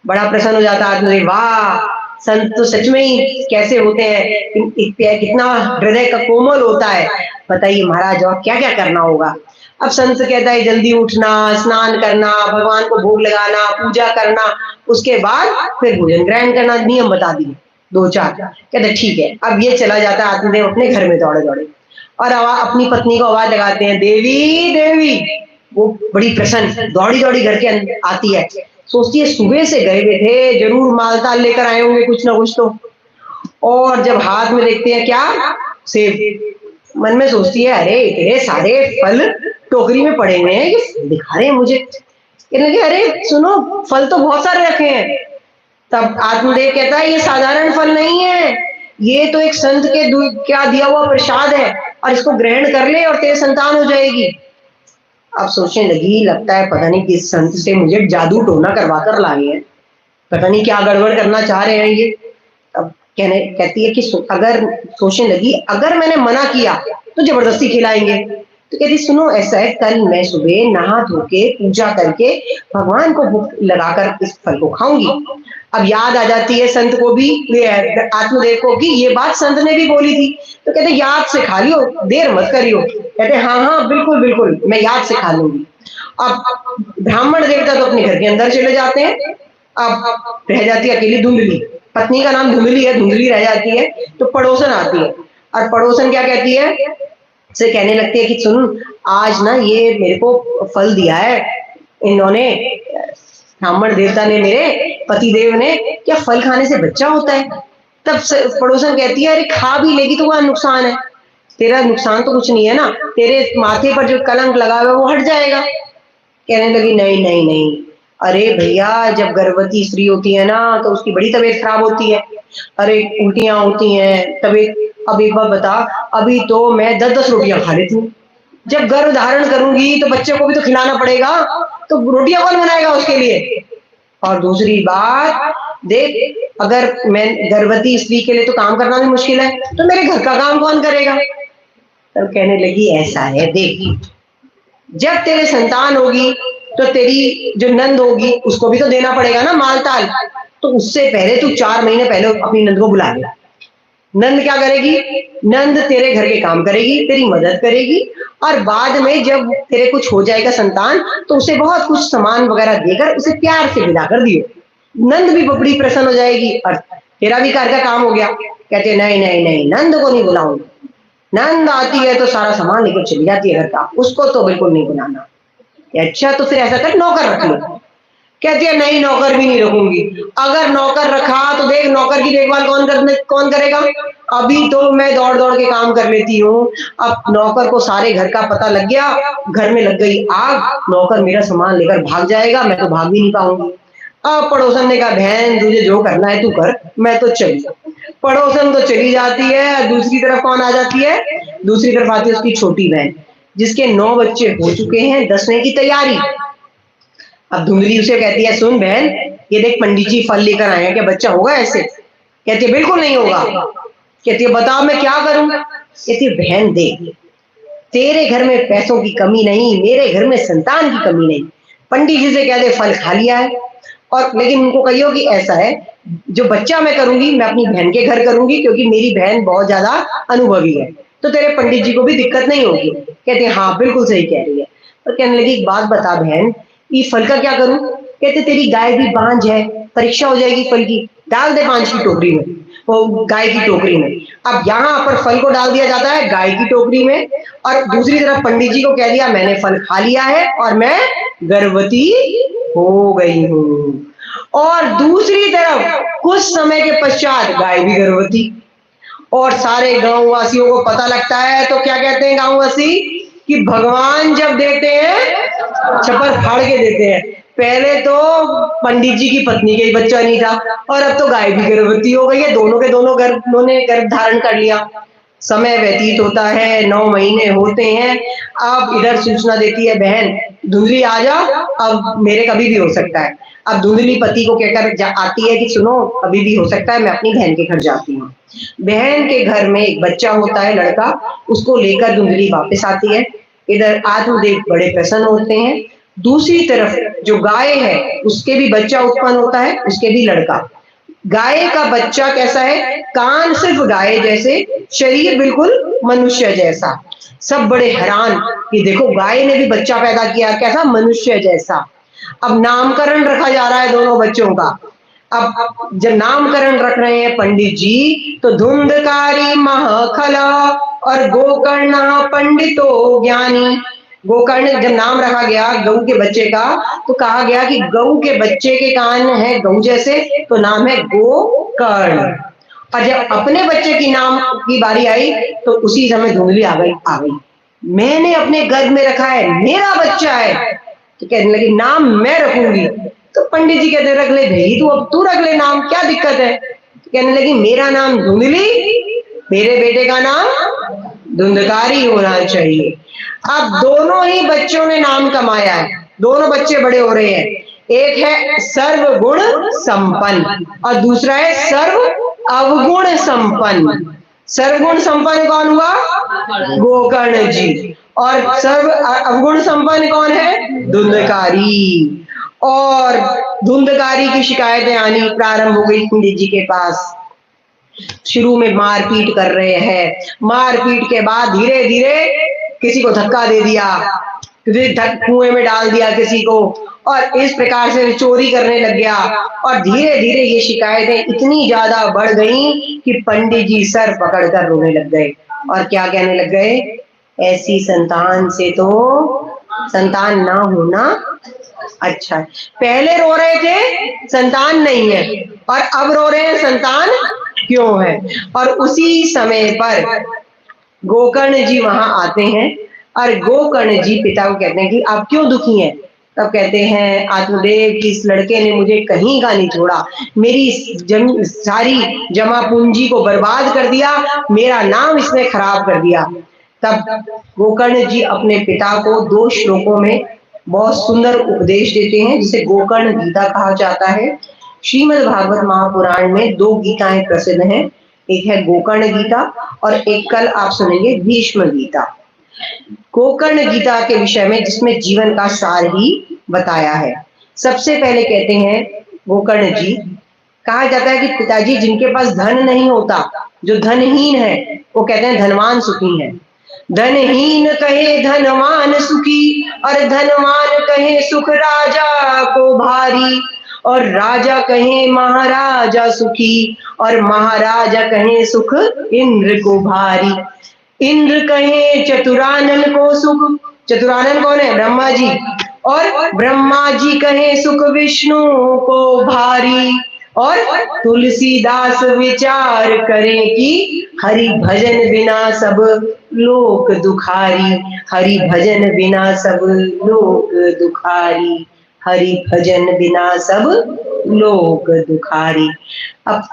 बड़ा प्रसन्न हो जाता आदमी, वाह संत तो सच में ही कैसे होते हैं, कितना हृदय का कोमल होता है। बताइए महाराज और क्या क्या करना होगा। अब संत कहता है जल्दी उठना, स्नान करना, भगवान को भोग लगाना, पूजा करना, उसके बाद फिर भोजन ग्रहण करना, नियम बता दिए 2-4। कहते ठीक है। अब ये चला जाता है आत्मदेव अपने घर में दौड़े दौड़े और अपनी पत्नी को आवाज लगाते हैं देवी देवी। वो बड़ी प्रसन्न दौड़ी दौड़ी घर के अंदर आती है, सोचती है सुबह से गए हुए थे, जरूर मालताल लेकर आए होंगे कुछ ना कुछ तो। और जब हाथ में देखते हैं क्या, सेब। मन में सोचती है अरे इतने सारे फल टोकरी में पड़े हुए हैं, ये दिखा रहे हैं मुझे। कहने लगे अरे सुनो फल तो बहुत सारे रखे हैं। तब आत्मदेव कहता है ये साधारण फल नहीं है, ये तो एक संत के क्या दिया हुआ प्रसाद है और इसको ग्रहण कर ले और तेरे संतान हो जाएगी। अब सोचने लगी लगता है पता नहीं किस संत से मुझे जादू टोना करवा कर लाए हैं, पता नहीं क्या गड़बड़ करना चाह रहे हैं ये। अब कहती है कि अगर सोचने लगी अगर मैंने मना किया तो जबरदस्ती खिलाएंगे। तो कहती सुनो ऐसा है कल मैं सुबह नहा धो के पूजा करके भगवान को भूख लगाकर इस फल को खाऊंगी। अब याद आ जाती है संत को भी, आत्मदेव को कि ये बात संत ने भी बोली थी। तो कहते याद से खा लियो, देर मत करियो। कहते हाँ हाँ बिल्कुल बिल्कुल मैं याद से खा लूंगी। अब ब्राह्मण देवता तो अपने घर के अंदर चले जाते हैं। अब रह जाती है अकेली धुंधली, पत्नी का नाम धुंधली है, धुंधली रह जाती है। तो पड़ोसन आती है और पड़ोसन क्या कहती है, से कहने लगती है कि सुन आज ना ये मेरे को फल दिया है इन्होंने, ब्राह्मण देवता ने, मेरे पति देव ने, क्या फल खाने से बच्चा होता है। तब पड़ोसन कहती है अरे खा भी लेगी तो वह नुकसान है, तेरा नुकसान तो कुछ नहीं है ना, तेरे माथे पर जो कलंक लगा हुआ है वो हट जाएगा। कहने लगी नहीं नहीं नहीं, अरे भैया जब गर्भवती स्त्री होती है ना तो उसकी बड़ी तबीयत खराब होती है, अरे उल्टियां होती हैं तबीयत। अब एक बार बता, अभी तो मैं 10-10 रोटियां खा लेती हूँ, जब गर्भ धारण करूंगी तो बच्चे को भी तो खिलाना पड़ेगा, तो रोटियां कौन बनाएगा उसके लिए। और दूसरी बात देख, अगर मैं गर्भवती स्त्री के लिए तो काम करना भी मुश्किल है, तो मेरे घर का काम कौन करेगा। तब कहने लगी ऐसा है देख, जब तेरे संतान होगी तो तेरी जो नंद होगी उसको भी तो देना पड़ेगा ना मालताल, तो उससे पहले तू 4 महीने पहले अपनी नंद को बुला ले। नंद क्या करेगी, नंद तेरे घर के काम करेगी, तेरी मदद करेगी, और बाद में जब तेरे कुछ हो जाएगा संतान तो उसे बहुत कुछ सामान वगैरह देकर उसे प्यार से विदा कर दियो, नंद भी बड़ी प्रसन्न हो जाएगी और तेरा भी घर का काम हो गया। कहते नहीं नहीं नहीं, नंद को नहीं बुलाऊंगी, नंद आती है तो सारा सामान लेकर चली जाती है घर का, उसको तो बिल्कुल नहीं बुलाना। अच्छा तो फिर ऐसा कर नौकर रख लो। कहती है नहीं, नौकर भी नहीं रखूंगी। अगर नौकर रखा तो देख नौकर की देखभाल कौन करेगा? अभी तो मैं दौड़ दौड़ के काम कर लेती हूँ, अब नौकर को सारे घर का पता लग गया, घर में लग गई आग, नौकर मेरा सामान लेकर भाग जाएगा, मैं तो भाग भी नहीं पाऊंगी। अब पड़ोसन ने कहा बहन तुझे जो करना है तू कर, मैं तो चली। पड़ोसन तो चली जाती है, दूसरी तरफ कौन आ जाती है? दूसरी तरफ आती है उसकी छोटी बहन, जिसके 9 बच्चे हो चुके हैं, 10वें की तैयारी। अब धुंधली उसे कहती है सुन बहन, ये देख पंडित जी फल लेकर आए हैं, क्या बच्चा होगा ऐसे? कहती है बिल्कुल नहीं होगा। कहती है बताओ मैं क्या करूं? कहती है बहन देख, तेरे घर में पैसों की कमी नहीं, मेरे घर में संतान की कमी नहीं, पंडित जी से कह दे फल खा लिया है। और लेकिन उनको कहियो कि ऐसा है, जो बच्चा मैं करूंगी मैं अपनी बहन के घर करूंगी, क्योंकि मेरी बहन बहुत ज्यादा अनुभवी है, तो तेरे पंडित जी को भी दिक्कत नहीं होगी। कहते हाँ बिल्कुल सही कह रही है। तो कहने लगी एक बात बता बहन, ये फल का क्या करूं? कहते तेरी गाय भी बांझ है, परीक्षा हो जाएगी फल की, डाल दे बांझ की टोकरी में, वो गाय की टोकरी में। अब यहाँ पर फल को डाल दिया जाता है गाय की टोकरी में, और दूसरी तरफ पंडित जी को कह दिया मैंने फल खा लिया है और मैं गर्भवती हो गई हूँ। और दूसरी तरफ कुछ समय के पश्चात गाय भी गर्भवती, और सारे गांव वासियों को पता लगता है, तो क्या कहते हैं गांव वासी कि भगवान जब देते हैं छप्पर फाड़ के देते हैं। पहले तो पंडित जी की पत्नी के ही बच्चा नहीं था, और अब तो गाय भी गर्भवती हो गई है, दोनों के दोनों गर्भ धारण कर लिया। समय व्यतीत होता है, 9 महीने होते हैं। अब इधर सूचना देती है बहन धुंधली आ जा, अब मेरे कभी भी हो सकता है। अब धुंधली पति को कहकर आती है कि सुनो अभी भी हो सकता है, मैं अपनी बहन के घर जाती हूँ। बहन के घर में एक बच्चा होता है लड़का, उसको लेकर धुंधली वापस आती है। इधर आत्मदेव बड़े प्रसन्न होते हैं। दूसरी तरफ जो गाय है उसके भी बच्चा उत्पन्न होता है, उसके भी लड़का। गाय का बच्चा कैसा है? कान सिर्फ गाय जैसे, शरीर बिल्कुल मनुष्य जैसा। सब बड़े हैरान कि देखो गाय ने भी बच्चा पैदा किया, कैसा? मनुष्य जैसा। अब नामकरण रखा जा रहा है दोनों बच्चों का। अब जब नामकरण रख रहे हैं पंडित जी, तो धुंधकारी महखला और गोकर्ण पंडितो ज्ञानी। गोकर्ण जब नाम रखा गया गऊ के बच्चे का, तो कहा गया कि गऊ के बच्चे के कान है गऊ जैसे, तो नाम है गोकर्ण। और जब अपने बच्चे की नाम की बारी आई, तो उसी समय धुंधली आ गई। मैंने अपने गर्भ में रखा है, मेरा बच्चा है, तो कहने लगी नाम मैं रखूंगी। तो पंडित जी कहते रख ले भाई, तू रख ले नाम, क्या दिक्कत है? तो कहने लगी मेरा नाम धुंधली, मेरे बेटे का नाम धुंधकारी होना चाहिए। अब दोनों ही बच्चों ने नाम कमाया है, दोनों बच्चे बड़े हो रहे हैं। एक है सर्वगुण संपन्न और दूसरा है सर्व अवगुण संपन्न। सर्वगुण संपन्न कौन हुआ? गोकर्ण जी। और सर्व अवगुण संपन्न कौन है? धुंधकारी। और धुंधकारी की शिकायतें आनी प्रारंभ हो गई पंडित जी के पास। शुरू में मारपीट कर रहे हैं, मारपीट के बाद धीरे धीरे किसी को धक्का दे दिया, कुएं में डाल दिया किसी को, और इस प्रकार से चोरी करने लग गया। और धीरे धीरे ये शिकायतें इतनी ज्यादा बढ़ गई कि पंडित जी सर पकड़कर रोने लग गए। और क्या कहने लग गए? ऐसी संतान से तो संतान ना होना अच्छा है। पहले रो रहे थे संतान नहीं है, और अब रो रहे हैं संतान क्यों है। और उसी समय पर गोकर्ण जी वहां आते हैं, और गोकर्ण जी पिता को कहते हैं कि आप क्यों दुखी हैं? तब कहते हैं आत्मदेव कि इस लड़के ने मुझे कहीं का नहीं छोड़ा, मेरी सारी जमा पूंजी को बर्बाद कर दिया, मेरा नाम इसने खराब कर दिया। तब गोकर्ण जी अपने पिता को 2 श्लोकों में बहुत सुंदर उपदेश देते हैं, जिसे गोकर्ण गीता कहा जाता है। श्रीमद् भागवत महापुराण में 2 गीताएं प्रसिद्ध हैं, एक है गोकर्ण गीता और एक कल आप सुनेंगे भीष्म गीता। गोकर्ण गीता के विषय में जिसमें जीवन का सार ही बताया है। सबसे पहले कहते हैं गोकर्ण जी, कहा जाता है कि पिताजी जिनके पास धन नहीं होता, जो धनहीन है, वो कहते हैं धनवान सुखी है। धनहीन कहे धनवान सुखी, और धनवान कहे सुख राजा को भारी, और राजा कहे महाराजा सुखी, और महाराजा कहे सुख इंद्र को भारी। इंद्र कहे चतुरानन को सुख, चतुरानन कौन है? ब्रह्मा जी। और ब्रह्मा जी कहे सुख विष्णु को भारी, और तुलसीदास विचार करें कि हरि भजन बिना सब लोक दुखारी, हरि भजन बिना सब लोक दुखारी, हरि भजन बिना सब लोक दुखारी। अब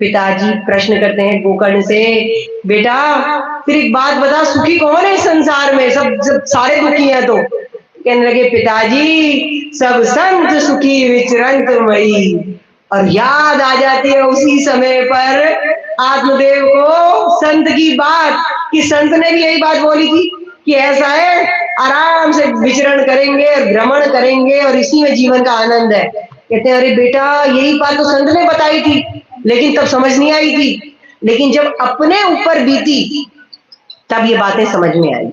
पिताजी प्रश्न करते हैं गोकर्ण से, बेटा फिर एक बात बता, सुखी कौन है संसार में, सब सारे दुखी हैं। तो कहने लगे पिताजी सब संत सुखी विचरंत मई। और याद आ जाती है उसी समय पर आत्मदेव को संत की बात, कि संत ने भी यही बात बोली थी कि ऐसा है आराम से विचरण करेंगे और भ्रमण करेंगे और इसी में जीवन का आनंद है। कहते हैं अरे बेटा यही बात तो संत ने बताई थी, लेकिन तब समझ नहीं आई थी, लेकिन जब अपने ऊपर बीती तब ये बातें समझ में आई।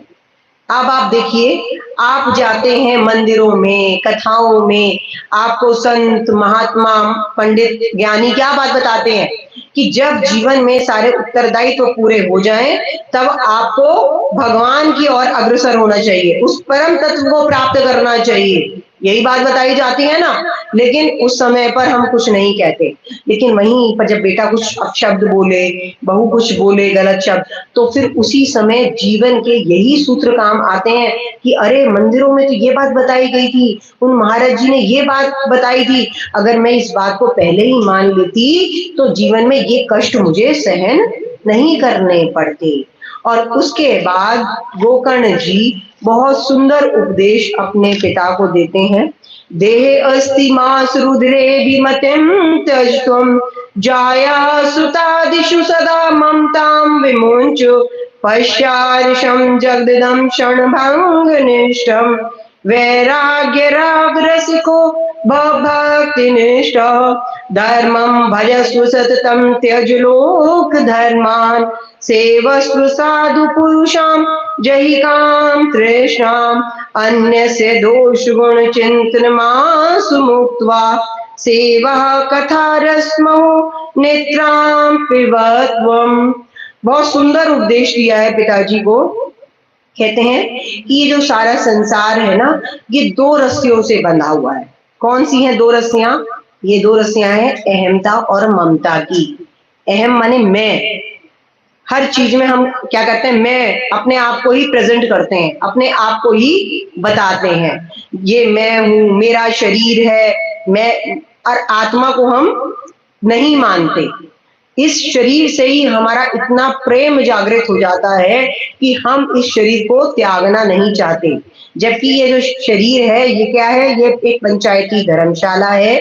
अब आप देखिए, आप जाते हैं मंदिरों में, कथाओं में, आपको संत महात्मा पंडित ज्ञानी क्या बात बताते हैं कि जब जीवन में सारे उत्तरदायित्व पूरे हो जाएं तब आपको भगवान की ओर अग्रसर होना चाहिए, उस परम तत्व को प्राप्त करना चाहिए, यही बात बताई जाती है ना। लेकिन उस समय पर हम कुछ नहीं कहते, लेकिन वहीं पर जब बेटा कुछ अपशब्द बोले, बहू कुछ बोले गलत शब्द, तो फिर उसी समय जीवन के यही सूत्र काम आते हैं कि अरे मंदिरों में तो ये बात बताई गई थी, उन महाराज जी ने ये बात बताई थी, अगर मैं इस बात को पहले ही मान लेती तो जीवन में ये कष्ट मुझे सहन नहीं करने पड़ते। और उसके बाद गोकर्ण जी बहुत सुंदर उपदेश अपने पिता को देते हैं। देह अस्ति मास रुद्रे विमतिम त्यजत्वम जाया सुतादिषु सदा ममतां विमुंचु पश्चार्षं जगदं क्षणभंग निष्ठम वैराग्य राग रसिको भक्ति निष्ठ धर्मं भजस्व सततं त्यज लोक धर्मान सेवस्व साधु पुरुषां जहि काम तृष्णाम अन्यस्य दोष गुण चिंतनमासु मुक्त्वा सेवा कथा रस्मो नेत्रां पिबत्वम्। बहुत सुंदर उपदेश दिया है पिताजी को। कहते हैं कि ये जो सारा संसार है ना, ये दो रस्सियों से बंधा हुआ है। कौन सी है दो रस्सियां? ये दो रस्सियां हैं अहमता और ममता की। अहम माने मैं, हर चीज में हम क्या करते हैं, मैं अपने आप को ही प्रेजेंट करते हैं, अपने आप को ही बताते हैं, ये मैं हूं, मेरा शरीर है, मैं, और आत्मा को हम नहीं मानते। इस शरीर से ही हमारा इतना प्रेम जागृत हो जाता है कि हम इस शरीर को त्यागना नहीं चाहते। जबकि ये जो शरीर है ये क्या है, ये एक पंचायती धर्मशाला है,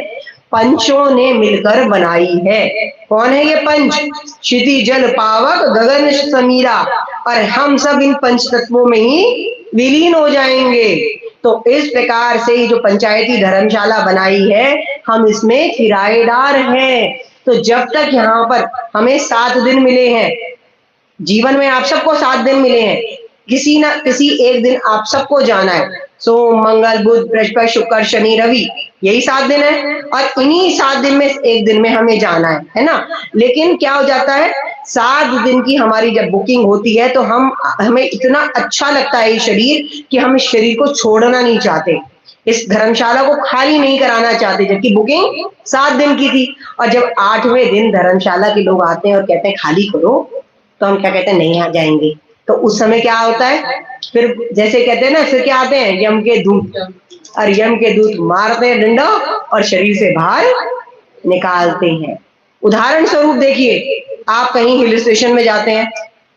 पंचों ने मिलकर बनाई है। कौन है ये पंच? क्षिति जल पावक गगन समीरा, और हम सब इन पंच तत्वों में ही विलीन हो जाएंगे। तो इस प्रकार से जो पंचायती धर्मशाला बनाई है, हम इसमें किराएदार हैं। तो जब तक यहाँ पर हमें 7 दिन मिले हैं, जीवन में आप सबको 7 दिन मिले हैं, किसी ना किसी एक दिन आप सबको जाना है। सोम मंगल बुध बृहस्पति शुक्र शनि रवि, यही 7 दिन है, और इन्हीं 7 दिन में एक दिन में हमें जाना है ना। लेकिन क्या हो जाता है, 7 दिन की हमारी जब बुकिंग होती है तो हमें इतना अच्छा लगता है ये शरीर कि हम इस शरीर को छोड़ना नहीं चाहते, इस धर्मशाला को खाली नहीं कराना चाहते, जबकि बुकिंग 7 दिन की थी। और जब 8वें दिन धर्मशाला के लोग आते हैं और कहते हैं खाली करो, तो हम क्या कहते हैं, नहीं आ जाएंगे। तो उस समय क्या होता है, फिर जैसे कहते हैं ना, फिर क्या आते हैं यम के दूत, और यम के दूत मारते हैं डंडा और शरीर से बाहर निकालते हैं। उदाहरण स्वरूप देखिए, आप कहीं हिल स्टेशन में जाते हैं,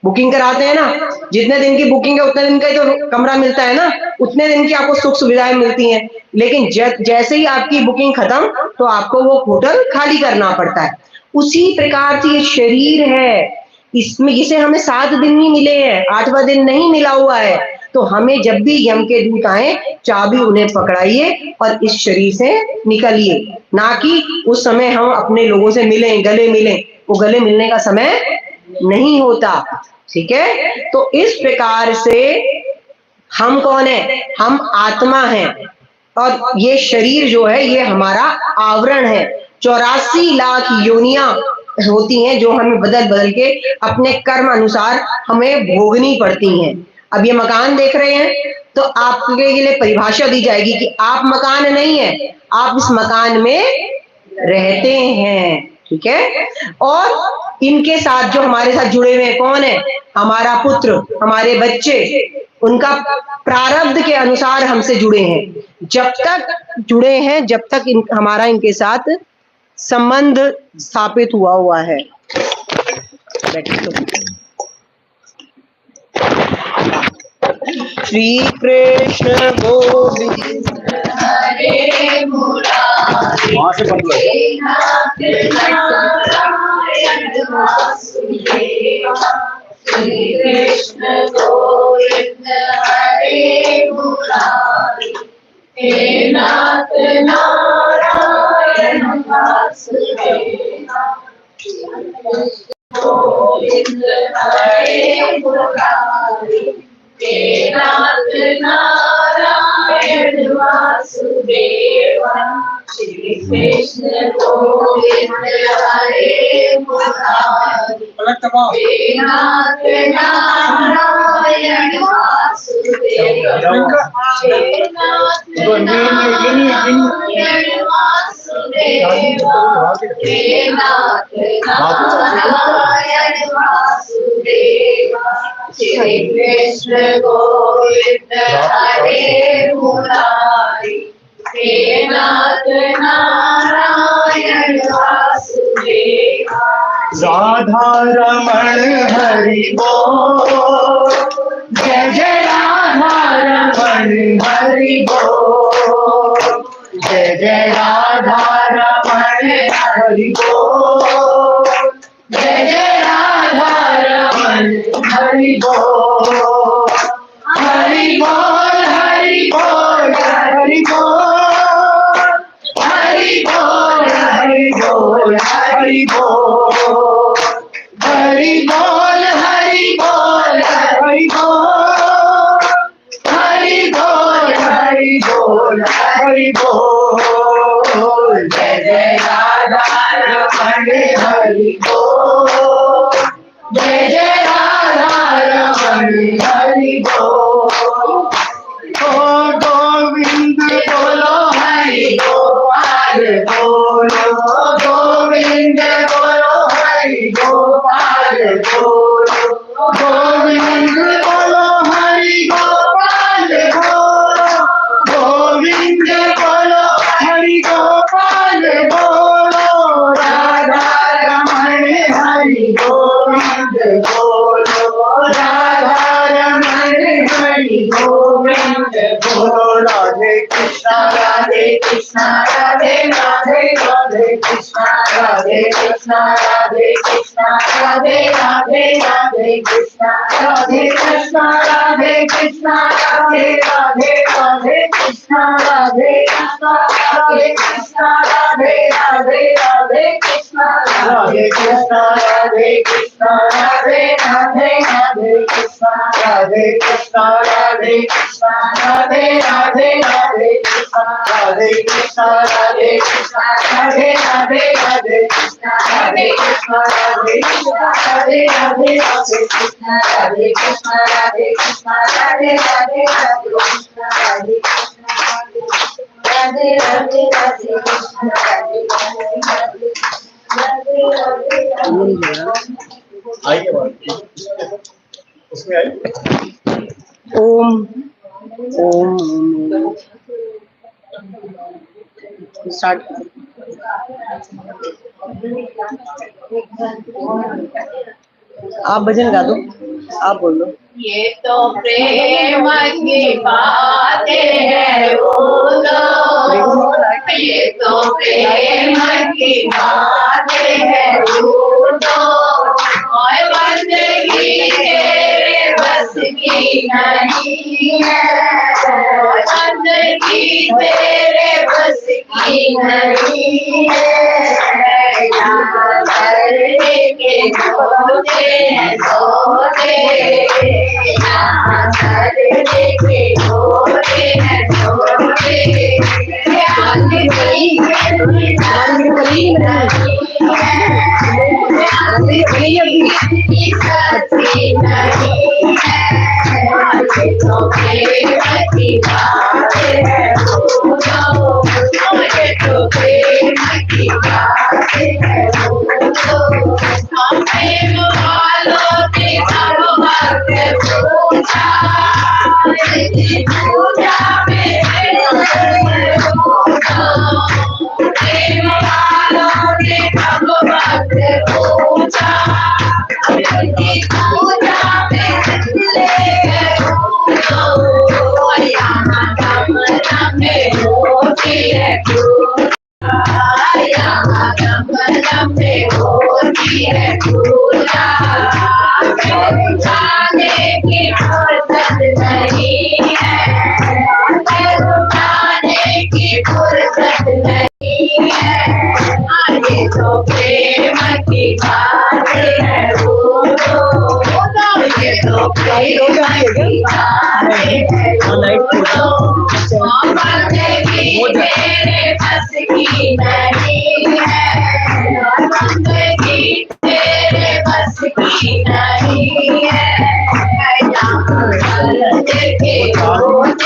बुकिंग कराते हैं ना, जितने दिन की बुकिंग है उतने दिन का ही तो कमरा मिलता है ना, उतने दिन की आपको सुख सुविधाएं मिलती हैं। लेकिन जैसे ही आपकी बुकिंग खत्म तो आपको वो होटल खाली करना पड़ता है। उसी प्रकार से ये शरीर है, इसमें इसे हमें 7 दिन ही मिले हैं, 8वां दिन नहीं मिला हुआ है। तो हमें जब भी यम के दूत आए, चाबी उन्हें पकड़ाइए और इस शरीर से निकलिए, ना कि उस समय हम अपने लोगों से मिलें, गले मिलें। वो गले मिलने का समय नहीं होता, ठीक है। तो इस प्रकार से हम कौन है, हम आत्मा हैं, और ये शरीर जो है ये हमारा आवरण है। 84 लाख योनियां होती हैं जो हमें बदल बदल के अपने कर्म अनुसार हमें भोगनी पड़ती हैं। अब ये मकान देख रहे हैं, तो आपके लिए परिभाषा दी जाएगी कि आप मकान नहीं है, आप इस मकान में रहते हैं, ठीक है। और इनके साथ जो हमारे साथ जुड़े हुए हैं कौन है, हमारा पुत्र, हमारे बच्चे, उनका प्रारब्ध के अनुसार हमसे जुड़े हैं। जब तक जुड़े हैं, जब तक हमारा इनके साथ संबंध स्थापित हुआ है। श्री कृष्ण गोविंद हरे मुरारी, वहां से बंद हुआ है। श्री कृष्ण गोविंद हरे मुरारी, हे नाथ नारायण वासुदेवा। गोविंद हरे मुरारी, हे नाथ नारायण वासुदेवा। श्री कृष्ण गोविंद हरे मुरारी, हे नाथ नारायण वासुदेवा। हे नाथ नारायण वासुदेवा, हे नाथ नारायण वासुदेवा। श्री कृष्ण गोविंद हरे मुरारी, हे नाथ नारायण वासुदेवा। राधा रमण हरि बोल, जय जय राधा रमण हरि बोल, जय जय राधा रमण हरि बोल, जय जय राधा रमण हरि बोल, हरि बोल हरि बोल हरि बोल, हरि बोल हरि बोल हरि बोल, हरि बोल हरि बोल हरि बोल, हरि बोल हरि बोल हरि बोल, जय जय राधा रमण हरि बोल, जय जय राधा रमण हरि बोल। ओ गोविंद बोलो हरि गोपाल बोलो, गोविंद बोलो हरि गोपाल बोलो, गोविंद बोलो हरि गोपाल बोलो, गोविंद बोलो हरि गोपाल बोलो, राधा रमण हरि गोविंद बोलो, राधा रमण हरि गोविंद बोलो। राधे कृष्णा राधे कृष्णा राधे राधे राधे कृष्णा, राधे कृष्णा राधे कृष्णा राधे राधे राधे कृष्णा, राधे कृष्णा राधे कृष्णा राधे राधे राधे कृष्णा, राधे कृष्णा राधे कृष्णा राधे राधे राधे कृष्णा, राधे कृष्णा राधे कृष्णा राधे राधे राधे कृष्णा, राधे कृष्णा राधे कृष्णा राधे राधे राधे कृष्णा, राधे कृष्णा राधे कृष्णा राधे राधे राधे कृष्णा, राधे कृष्णा राधे कृष्णा राधे राधे राधे कृष्णा, राधे कृष्णा राधे कृष्णा राधे राधे राधे कृष्णा, राधे कृष्णा राधे राधे राधे कृष्णा, राधे राधे राधे राधे। आइए उसमें आई। ओम ओम स्टार्ट। आप भजन गा दो, आप बोल दो। ये तो प्रेम की बातें है बोलो, ये तो प्रेम की बातें है बोलो, और बंदगी तेरे बस की नहीं है, बंदगी तेरे बस की नहीं है, यहाँ करने के होते हैं सोते, यहाँ करने के होते हैं सोते, याद नहीं है नहीं है, सच्ची नहीं है, तो प्रेम की बात है बोलो, ये तो प्रेम की बात है बोलो। हम प्रेम वालों के सब भक्त पूजा, पूजा में प्रेम वालों के सब भक्त पूजा, पूजा में होती है होती है पूजा, जाने की फुर्सत नहीं है, जाने की फुर्सत नहीं है। ये तो प्रेम की बात है बोलो, ये तो प्रेम की बात है बोलो। बंदगी तेरे बस की नहीं है, बंदगी तेरे बस की नहीं है। देखे होते होते होते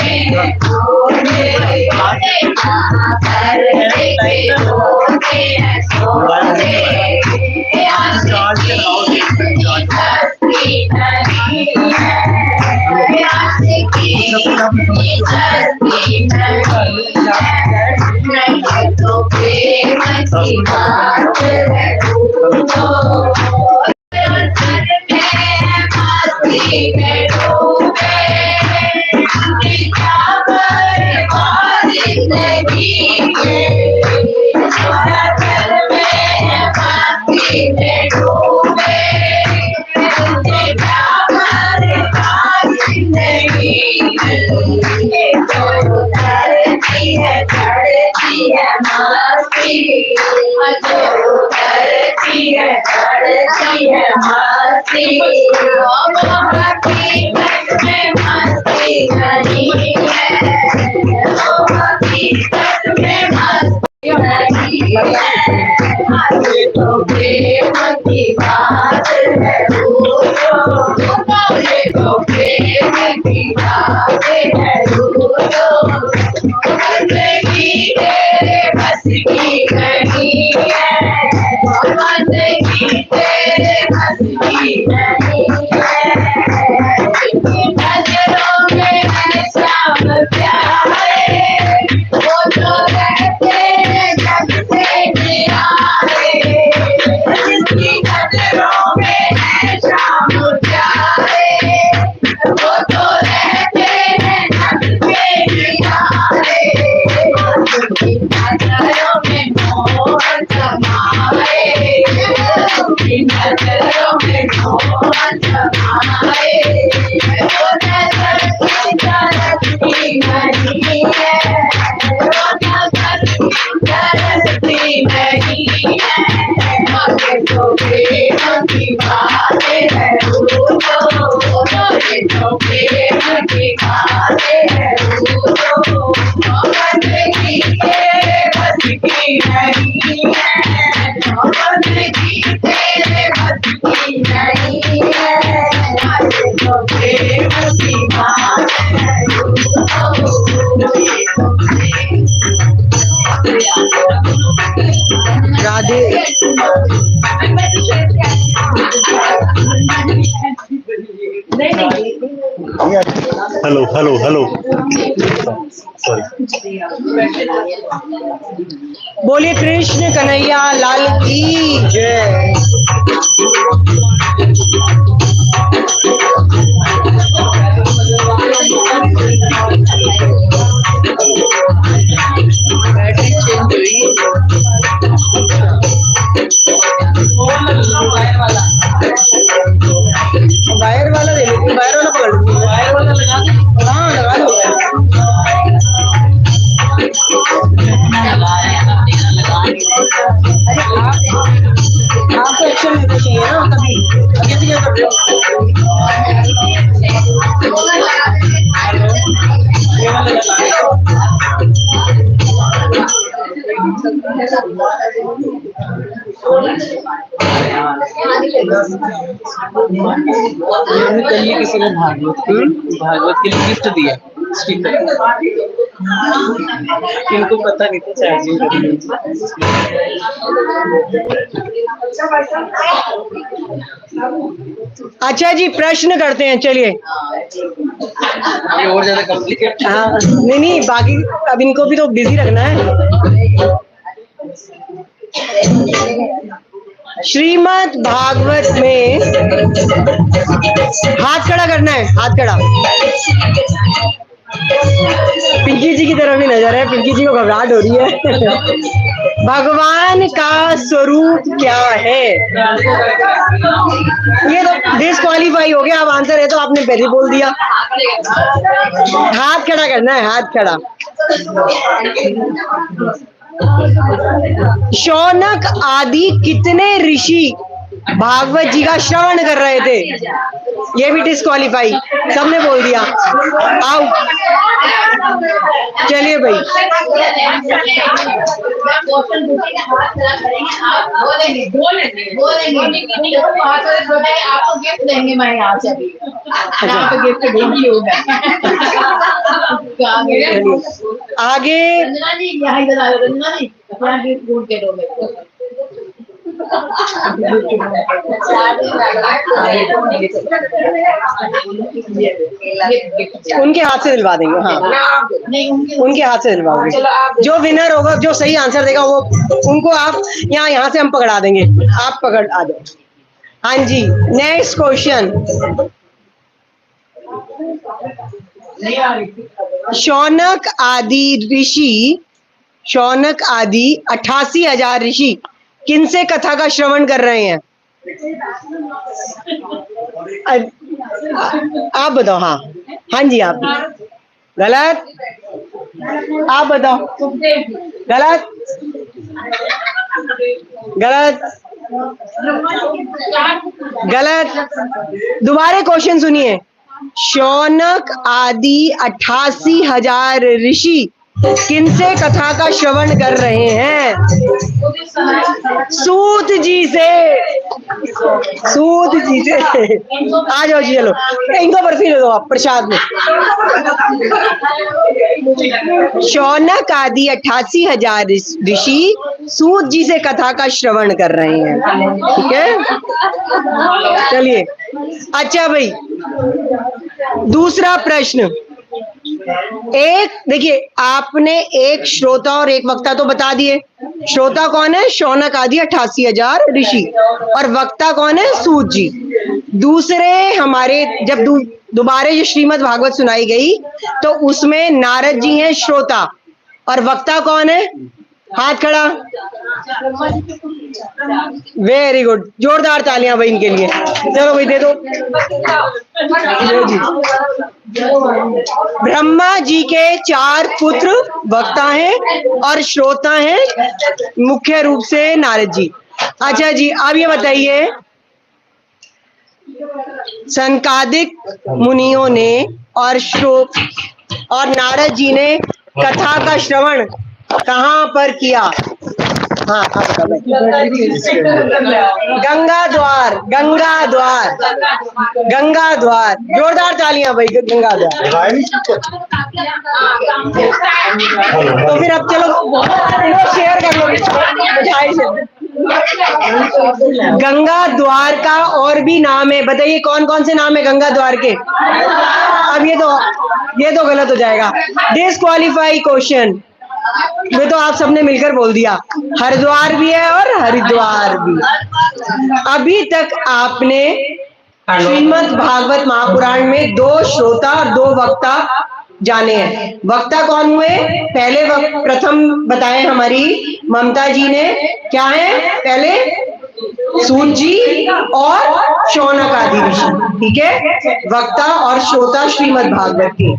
हैं सोते, तो प्रेम की बात है मस्ती में डूबे, जिंदगी के मस्ती में डूबे, चढ़ती है मस्ती, चढ़ती है मस्ती, हकीकत में मस्ती नहीं है, हकीकत में मस्ती नहीं है। तो प्रेम की बात है बोलो, ये तो प्रेम की बात है बोलो। बंदगी तेरे बस की नहीं है, बंदगी तेरे बस की नहीं है। नजरों में है श्याम प्यारे, वो तो रहते हैं जग से निराले, जिसकी नजरों में है श्याम प्यारे, वो तो रहते हैं जग से निराले। नजरों में मोहन समाए, नजरों में मोहन समाए, वो नजर तरसती नहीं है, वो नजर तरसती नहीं है। ये तो प्रेम की बात है बोलो, ये तो प्रेम की बात है बोलो। बंदगी तेरे बस की नहीं है, बंदगी तेरे बस की नहीं है। ये तो प्रेम की बात है Radhe. Hello hello hello, sorry. बोलिए कृष्ण कन्हैया लाल की जय। बैटरी चेंज हुई, वायर वाला ले लो, वायर वाला पकड़ लो, वायर वाला लगा दो। हाँ लगा दो। अरे आपको एक्शन लेना चाहिए ना कभी, कैसे क्या कर रहे हो? ये वाला लगा कल ही किसी ने भागवत के लिए गिफ्ट दिया स्टिकर, इनको पता नहीं था चार्जिंग करनी। अच्छा जी, प्रश्न करते हैं, चलिए। ये और ज्यादा कॉम्प्लिकेट। हाँ, नहीं, बाकी अब इनको भी तो बिजी रखना है। श्रीमद् भागवत में हाथ खड़ा करना है, हाथ खड़ा। पिंकी जी की तरफ भी नजर है, पिंकी जी को घबराहट हो रही है। भगवान का स्वरूप क्या है? ये तो डिस्क्वालीफाई हो गया, अब आंसर है तो आपने पहले बोल दिया। हाथ खड़ा करना है, हाथ खड़ा। शौनक आदि कितने ऋषि भागवत जी का श्रवण कर रहे थे? ये भी डिस्क्वालीफाई, सबने बोल दिया, आउट। चलिए भाई, आपको गिफ्ट देंगे, मैं यहाँ से गिफ्ट दूंगी। आगे रंजना जी यहाँ इधर आयो, रंजना जी यहाँ गिफ्ट ढूंढ के दो मेरे को। उनके हाथ से दिलवा देंगे। हाँ, उनके हाथ से दिलवाओगे। जो विनर होगा, जो सही आंसर देगा, वो उनको आप यहाँ से हम पकड़ा देंगे। आप पकड़ आ जाओ। हाँ जी, नेक्स्ट क्वेश्चन। शौनक आदि 88,000 ऋषि किनसे कथा का श्रवण कर रहे हैं? आप बताओ। हाँ, हाँ जी, आप। गलत। आप बताओ। गलत, गलत, गलत। दोबारा क्वेश्चन सुनिए। शौनक आदि 88,000 ऋषि किनसे कथा का श्रवण कर रहे हैं? सूत जी से। सूत जी से। आ जाओ जी, चलो इनको बर्फी दे दो आप प्रसाद में। शौनक आदि 88,000 ऋषि सूत जी से कथा का श्रवण कर रहे हैं। ठीक है, चलिए। अच्छा भाई, दूसरा प्रश्न। एक देखिए, आपने एक श्रोता और एक वक्ता तो बता दिए। श्रोता कौन है? शौनक आदि 88,000 ऋषि। और वक्ता कौन है? सूत जी। दूसरे हमारे जब दोबारा जो श्रीमद् भागवत सुनाई गई तो उसमें नारद जी हैं श्रोता, और वक्ता कौन है? हाथ खड़ा। वेरी गुड, जोरदार तालियां भाई इनके लिए। चलो भाई, दे दो। ब्रह्मा जी के 4 पुत्र वक्ता हैं और श्रोता हैं मुख्य रूप से नारद जी। अच्छा जी, अब ये बताइए, सनकादिक मुनियों ने और नारद जी ने कथा का श्रवण कहाँ पर किया? हाँ, गंगा द्वार। गंगा द्वार, गंगा द्वार। जोरदार तालियां भाई, गंगा द्वार। तो फिर अब चलो शेयर कर लो मिठाई से। गंगा द्वार का और भी नाम है, बताइए कौन कौन से नाम है गंगा द्वार के? अब ये तो गलत हो जाएगा, डिस्क्वालीफाई क्वेश्चन। ये तो आप सबने मिलकर बोल दिया। हरिद्वार भी है और हरिद्वार भी। अभी तक आपने श्रीमद् भागवत महापुराण में 2 श्रोता और 2 वक्ता जाने हैं। वक्ता कौन हुए? पहले प्रथम बताए हमारी ममता जी ने, क्या है? पहले सूत जी और शौनक आदि ऋषि। ठीक है, वक्ता और श्रोता श्रीमद् भागवत की।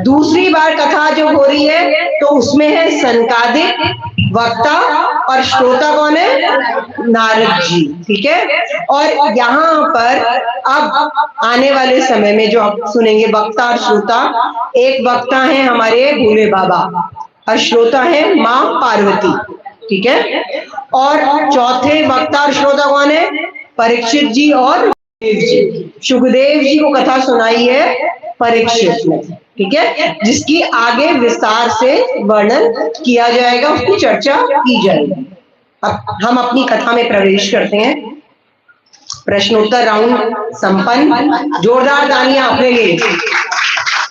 दूसरी बार कथा जो हो रही है तो उसमें है सनकादिक, वक्ता और श्रोता कौन है? नारद जी। ठीक है, और यहाँ पर अब आने वाले समय में जो आप सुनेंगे वक्ता और श्रोता, एक वक्ता है हमारे भोले बाबा और श्रोता है माँ पार्वती। ठीक है। और चौथे वक्ता और श्रोता कौन है? परीक्षित जी और सुखदेव जी। सुखदेव जी को कथा सुनाई है परीक्षित ने, ठीक है, जिसकी आगे विस्तार से वर्णन किया जाएगा, उसकी चर्चा की जाएगी। अब हम अपनी कथा में प्रवेश करते हैं। प्रश्नोत्तर राउंड संपन्न। जोरदार तालियां अपने लिए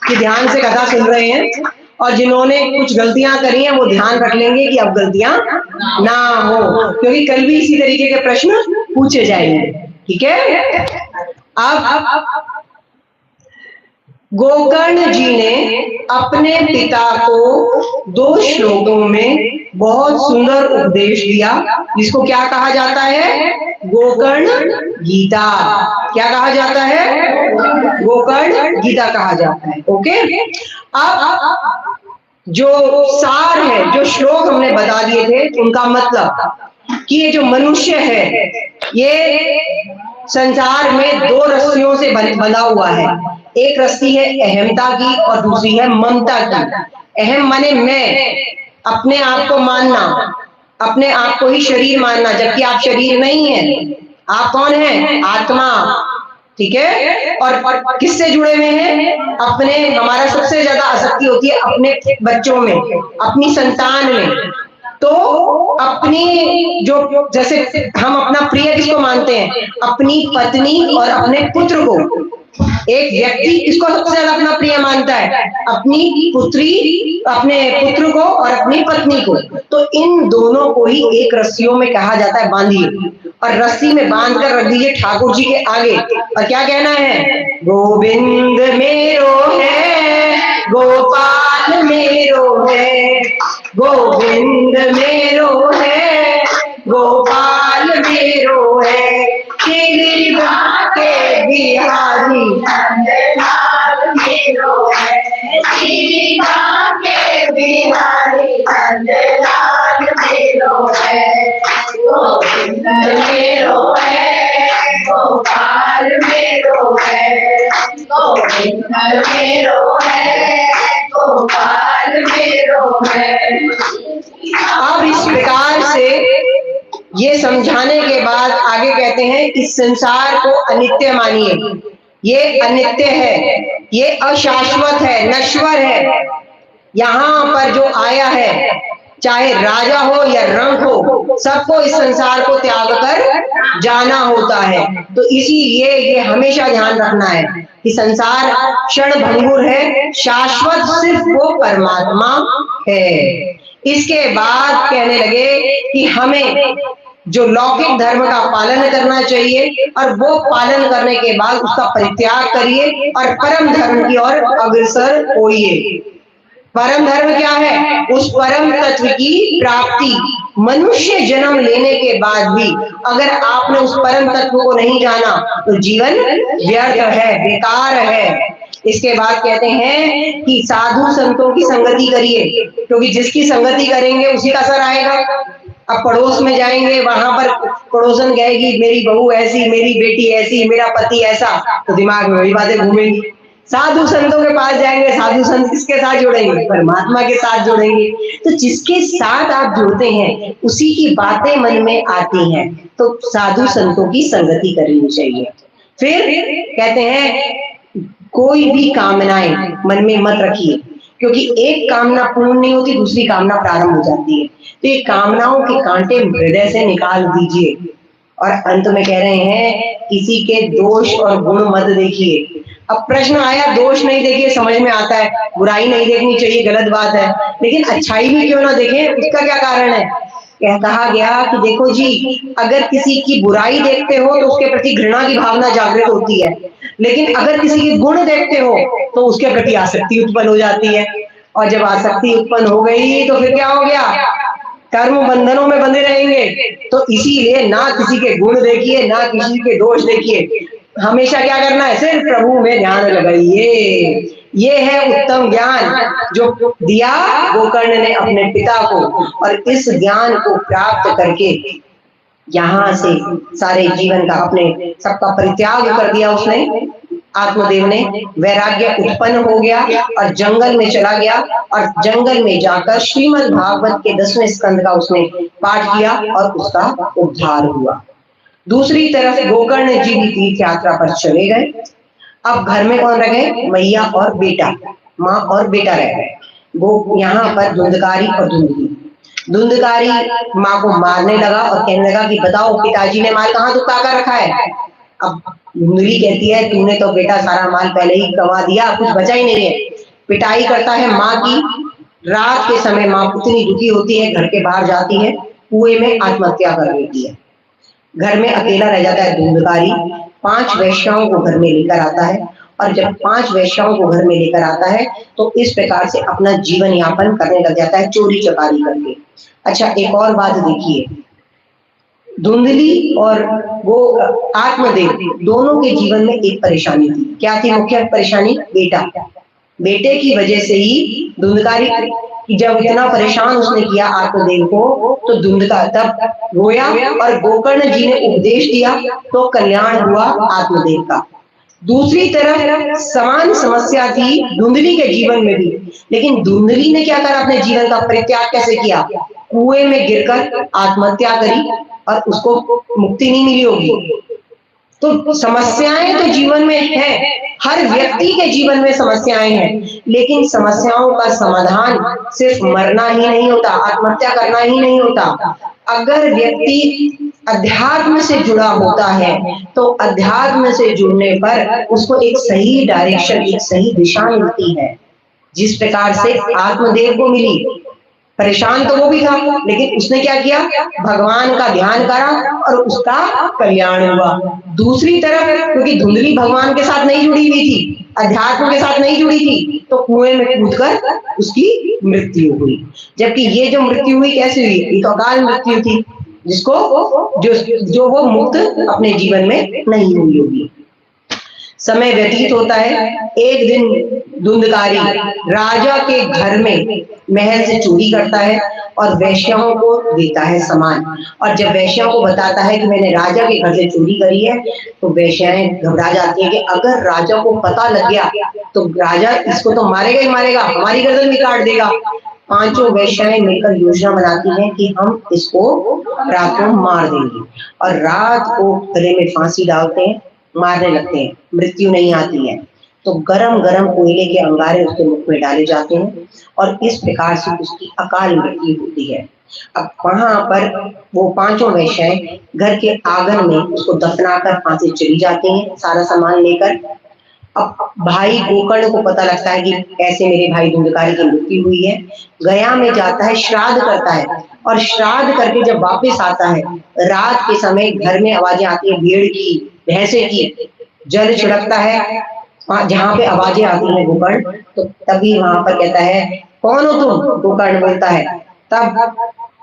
कि ध्यान से कथा सुन रहे हैं, और जिन्होंने कुछ गलतियां करी हैं वो ध्यान रख लेंगे कि अब गलतियां ना हो, क्योंकि कल भी इसी तरीके के प्रश्न पूछे जाएंगे, ठीक है। अब गोकर्ण जी ने अपने पिता को 2 श्लोकों में बहुत सुंदर उपदेश दिया, जिसको क्या कहा जाता है? गोकर्ण गीता। क्या कहा जाता है? गोकर्ण गीता कहा जाता है। ओके, अब जो सार है, जो श्लोक हमने बता दिए थे, उनका मतलब कि ये जो मनुष्य है, ये संसार में 2 रस्सियों से बंधा हुआ है। एक रस्सी है अहमता की और दूसरी है ममता की। अहम माने मैं, अपने आप को मानना, अपने आप को ही शरीर मानना, जबकि आप शरीर नहीं है। आप कौन है? आत्मा, ठीक है। और किससे जुड़े हुए हैं? अपने, हमारा सबसे ज्यादा आसक्ति होती है अपने बच्चों में, अपनी संतान में। तो अपनी जो, जैसे हम अपना प्रिय किसको मानते हैं? अपनी पत्नी और अपने पुत्र को। एक व्यक्ति किसको सबसे ज्यादा अपना प्रिय मानता है? अपनी पुत्री, अपने पुत्र को और अपनी पत्नी को। तो इन दोनों को ही एक रस्सियों में कहा जाता है बांधिए, और रस्सी में बांध कर रख दीजिए ठाकुर जी के आगे, और क्या कहना है? गोविंद मेरो है, गोपाल मेरो है, गोविंद मेरो है, गोपाल मेरो है, गिरिजा के बिहारी नंदलाल मेरो है, गिरिजा के बिहारी नंदलाल मेरो है, गोविंद मेरो है, गोपाल मेरो है, गोविंद मेरो है, गोपाल मेरो है। अब इस प्रकार से ये समझाने के बाद आगे कहते हैं, इस संसार को अनित्य मानिए। ये अनित्य है, ये अशाश्वत है, नश्वर है। यहाँ पर जो आया है, चाहे राजा हो या रंक हो, सबको इस संसार को त्याग कर जाना होता है। तो इसीलिए ये हमेशा ध्यान रखना है कि संसार क्षण भंगुर है, शाश्वत सिर्फ वो परमात्मा है। इसके बाद कहने लगे कि हमें जो लौकिक धर्म का पालन करना चाहिए, और वो पालन करने के बाद उसका परित्याग करिए और परम धर्म की ओर अग्रसर होइए। परम धर्म क्या है? उस परम तत्व की प्राप्ति। मनुष्य जन्म लेने के बाद भी अगर आपने उस परम तत्व को नहीं जाना तो जीवन व्यर्थ है, बेकार है। इसके बाद कहते हैं कि साधु संतों की संगति करिए, क्योंकि जिसकी संगति करेंगे उसी का असर आएगा। अब पड़ोस में जाएंगे, वहां पर पड़ोसन कहेगी मेरी बहू ऐसी, मेरी बेटी ऐसी, मेरा पति ऐसा, तो दिमाग में वही बातें घूमेंगी। साधु संतों के पास जाएंगे, साधु संत किसके साथ जुड़ेंगे? परमात्मा के साथ जुड़ेंगे। तो जिसके साथ आप जुड़ते हैं उसी की बातें मन में आती हैं। तो साधु संतों की संगति करनी चाहिए। फिर कहते हैं कोई भी कामनाएं मन में मत रखिए, क्योंकि एक कामना पूर्ण नहीं होती, दूसरी कामना प्रारंभ हो जाती है। तो ये कामनाओं के कांटे हृदय से निकाल दीजिए। और अंत में कह रहे हैं किसी के दोष और गुण मत देखिए। अब प्रश्न आया, दोष नहीं देखिए, समझ में आता है, बुराई नहीं देखनी चाहिए, गलत बात है, लेकिन अच्छाई भी क्यों ना देखें, उसका क्या कारण है? कहा गया कि देखो जी, अगर किसी की बुराई देखते हो तो उसके प्रति घृणा की भावना जागृत होती है, लेकिन अगर किसी के गुण देखते हो तो उसके प्रति आसक्ति उत्पन्न हो जाती है। और जब आसक्ति उत्पन्न हो गई तो फिर क्या हो गया? कर्म बंधनों में बंधे रहेंगे। तो इसीलिए ना किसी के गुण देखिए, ना किसी के दोष देखिए, हमेशा क्या करना है? सिर्फ प्रभु में ध्यान लगाइए। ये है उत्तम ज्ञान जो दिया गोकर्ण ने अपने पिता को, और इस ज्ञान को प्राप्त करके यहाँ से सारे जीवन का अपने सबका परित्याग कर दिया उसने, आत्मदेव ने वैराग्य उत्पन्न हो गया और जंगल में चला गया और जंगल में जाकर श्रीमद् भागवत के 10वें स्कंद का उसने पाठ किया और उसका उद्धार हुआ। दूसरी तरफ गोकर्ण जी भी तीर्थ यात्रा पर चले गए। अब घर में कौन रह गए? मैया और बेटा, माँ और बेटा रह गए। वो यहाँ पर धुंधकारी और धुंधली। धुंधकारी माँ को मारने लगा और कहने लगा कि बताओ पिताजी ने माल कहाँ दुबका कर रखा है। अब धुंधली कहती है तूने तो बेटा सारा माल पहले ही कमा दिया, कुछ बचा ही नहीं है। पिटाई करता है माँ की। रात के समय माँ इतनी दुखी होती है, घर के बाहर जाती है, कुएं में आत्महत्या कर लेती है। घर में अकेला रह जाता है धुंधकारी। 5 वेश्याओं को घर में लेकर आता है और जब 5 वेश्याओं को घर में लेकर आता है तो इस प्रकार से अपना जीवन यापन करने लग जाता है, चोरी चकारी करके। अच्छा, एक और बात देखिए, धुंधली और वो आत्मदेव दोनों के जीवन में एक परेशानी थी। क्या थी मुख्य परेशानी? बेटा। बेटे की वजह से ही धुंधकारी जब इतना परेशान उसने किया आत्मदेव को, तो धुंधका तब रोया और गोकर्ण जी ने उपदेश दिया तो कल्याण हुआ आत्मदेव का। दूसरी तरफ समान समस्या थी धुंधली के जीवन में भी, लेकिन धुंधली ने क्या करा? अपने जीवन का परित्याग कैसे किया? कुएं में गिरकर आत्महत्या करी और उसको मुक्ति नहीं मिली होगी। तो समस्याएं तो जीवन में है, हर व्यक्ति के जीवन में समस्याएं हैं, लेकिन समस्याओं का समाधान सिर्फ मरना ही नहीं होता, आत्महत्या करना ही नहीं होता। अगर व्यक्ति अध्यात्म से जुड़ा होता है तो अध्यात्म से जुड़ने पर उसको एक सही डायरेक्शन, एक सही दिशा मिलती है, जिस प्रकार से आत्मदेव को मिली। परेशान तो वो भी था, लेकिन उसने क्या किया? भगवान का ध्यान करा और उसका कल्याण हुआ। दूसरी तरफ क्योंकि धुंधली भगवान के साथ नहीं जुड़ी हुई थी, अध्यात्म के साथ नहीं जुड़ी थी, तो कुएं में कूदकर उसकी मृत्यु हुई। जबकि ये जो मृत्यु हुई कैसे हुई? ये तो अकाल मृत्यु थी, जिसको जो वो मुक्त अपने जीवन में नहीं हुई होगी। समय व्यतीत होता है। एक दिन धुंधकारी राजा के घर में महल से चोरी करता है और वेश्याओं को देता है सामान। और जब वेश्याओं को बताता है कि मैंने राजा के घर से चोरी करी है, तो वेश्याएं घबरा जाती है कि अगर राजा को पता लग गया तो राजा इसको तो मारेगा ही मारेगा, हमारी गर्दन भी काट देगा। 5 वेश्याएं मिलकर योजना बनाती हैं कि हम इसको रात को मार देंगे और रात को गले में फांसी डालते हैं, मारने लगते हैं, मृत्यु नहीं आती है। तो गरम गरम कोयले के अंगारे उसके मुख में डाले जाते हैं और इस प्रकार से उसकी अकाल मृत्यु होती है। अब वहां पर वो 5 वेश्याएं घर के आंगन में उसको दफनाकर फांसी चली जाती हैं, सारा सामान लेकर। अब भाई गोकर्ण को पता लगता है कि ऐसे मेरे भाई धुंधकारी की मृत्यु हुई है। गया में जाता है, श्राद्ध करता है और श्राद्ध करके जब वापस आता है, रात के समय घर में आवाजें आती है भेड़ की, भैंसे की। जल छिड़कता है जहाँ पे आवाजें आती हैं गोकर्ण, तो तभी वहां पर कहता है कौन हो तुम? गोकर्ण बोलता है। तब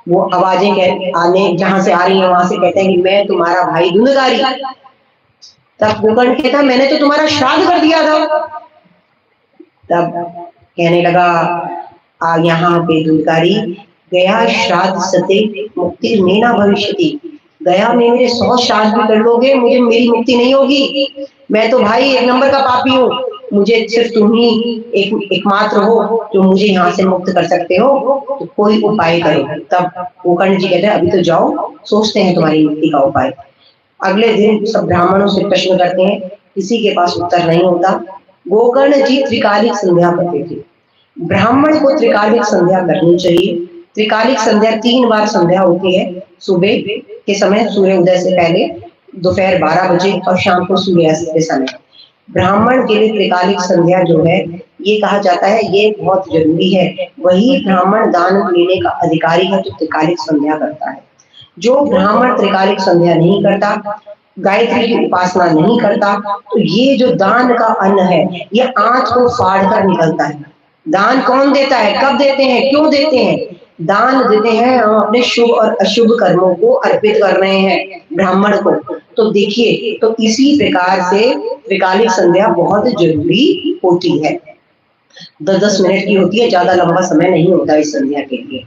वो आवाजें आने जहां से आ रही है वहां से कहते हैं कि मैं तुम्हारा भाई धुंधकारी। तब गोकर्ण कहता मैंने तो तुम्हारा श्राद्ध कर दिया था। तब कहने लगा यहाँ पे धुंधकारी, गया श्राद्ध सते मुक्ति नेना भविष्यति। गया में मेरे 100 श्राद्ध भी कर लोगे, मुझे मेरी मुक्ति नहीं होगी। मैं तो भाई 1 नंबर का पापी हूँ, मुझे सिर्फ तुम ही एकमात्र हो जो मुझे यहाँ से मुक्त कर सकते हो, तो कोई उपाय करो। तब गोकर्ण जी कहते हैं अभी तो जाओ, सोचते हैं तुम्हारी मुक्ति का उपाय। अगले दिन सब ब्राह्मणों से प्रश्न करते हैं, किसी के पास उत्तर नहीं होता। गोकर्ण जी त्रिकालिक संध्या करते थे। ब्राह्मण को त्रिकालिक संध्या करनी चाहिए। त्रिकालिक संध्या 3 बार संध्या होती है, सुबह के समय सूर्य उदय से पहले, दोपहर 12 बजे और शाम को सूर्यास्त के समय। ब्राह्मण के लिए त्रिकालिक संध्या जो है ये कहा जाता है ये बहुत जरूरी है। वही ब्राह्मण दान लेने का अधिकारी है जो त्रिकालिक संध्या करता है। जो ब्राह्मण त्रिकालिक संध्या नहीं करता, गायत्री की उपासना नहीं करता, तो ये जो दान का अन्न है ये आंख को फाड़ कर निकलता है। दान कौन देता है, कब देते हैं, क्यों देते हैं? दान देते हैं हम अपने शुभ और अशुभ कर्मों को अर्पित कर रहे हैं ब्राह्मण को। तो देखिए, तो इसी प्रकार से त्रिकालिक संध्या बहुत जरूरी होती है। 10-10 मिनट की होती है, ज्यादा लंबा समय नहीं होता इस संध्या के लिए।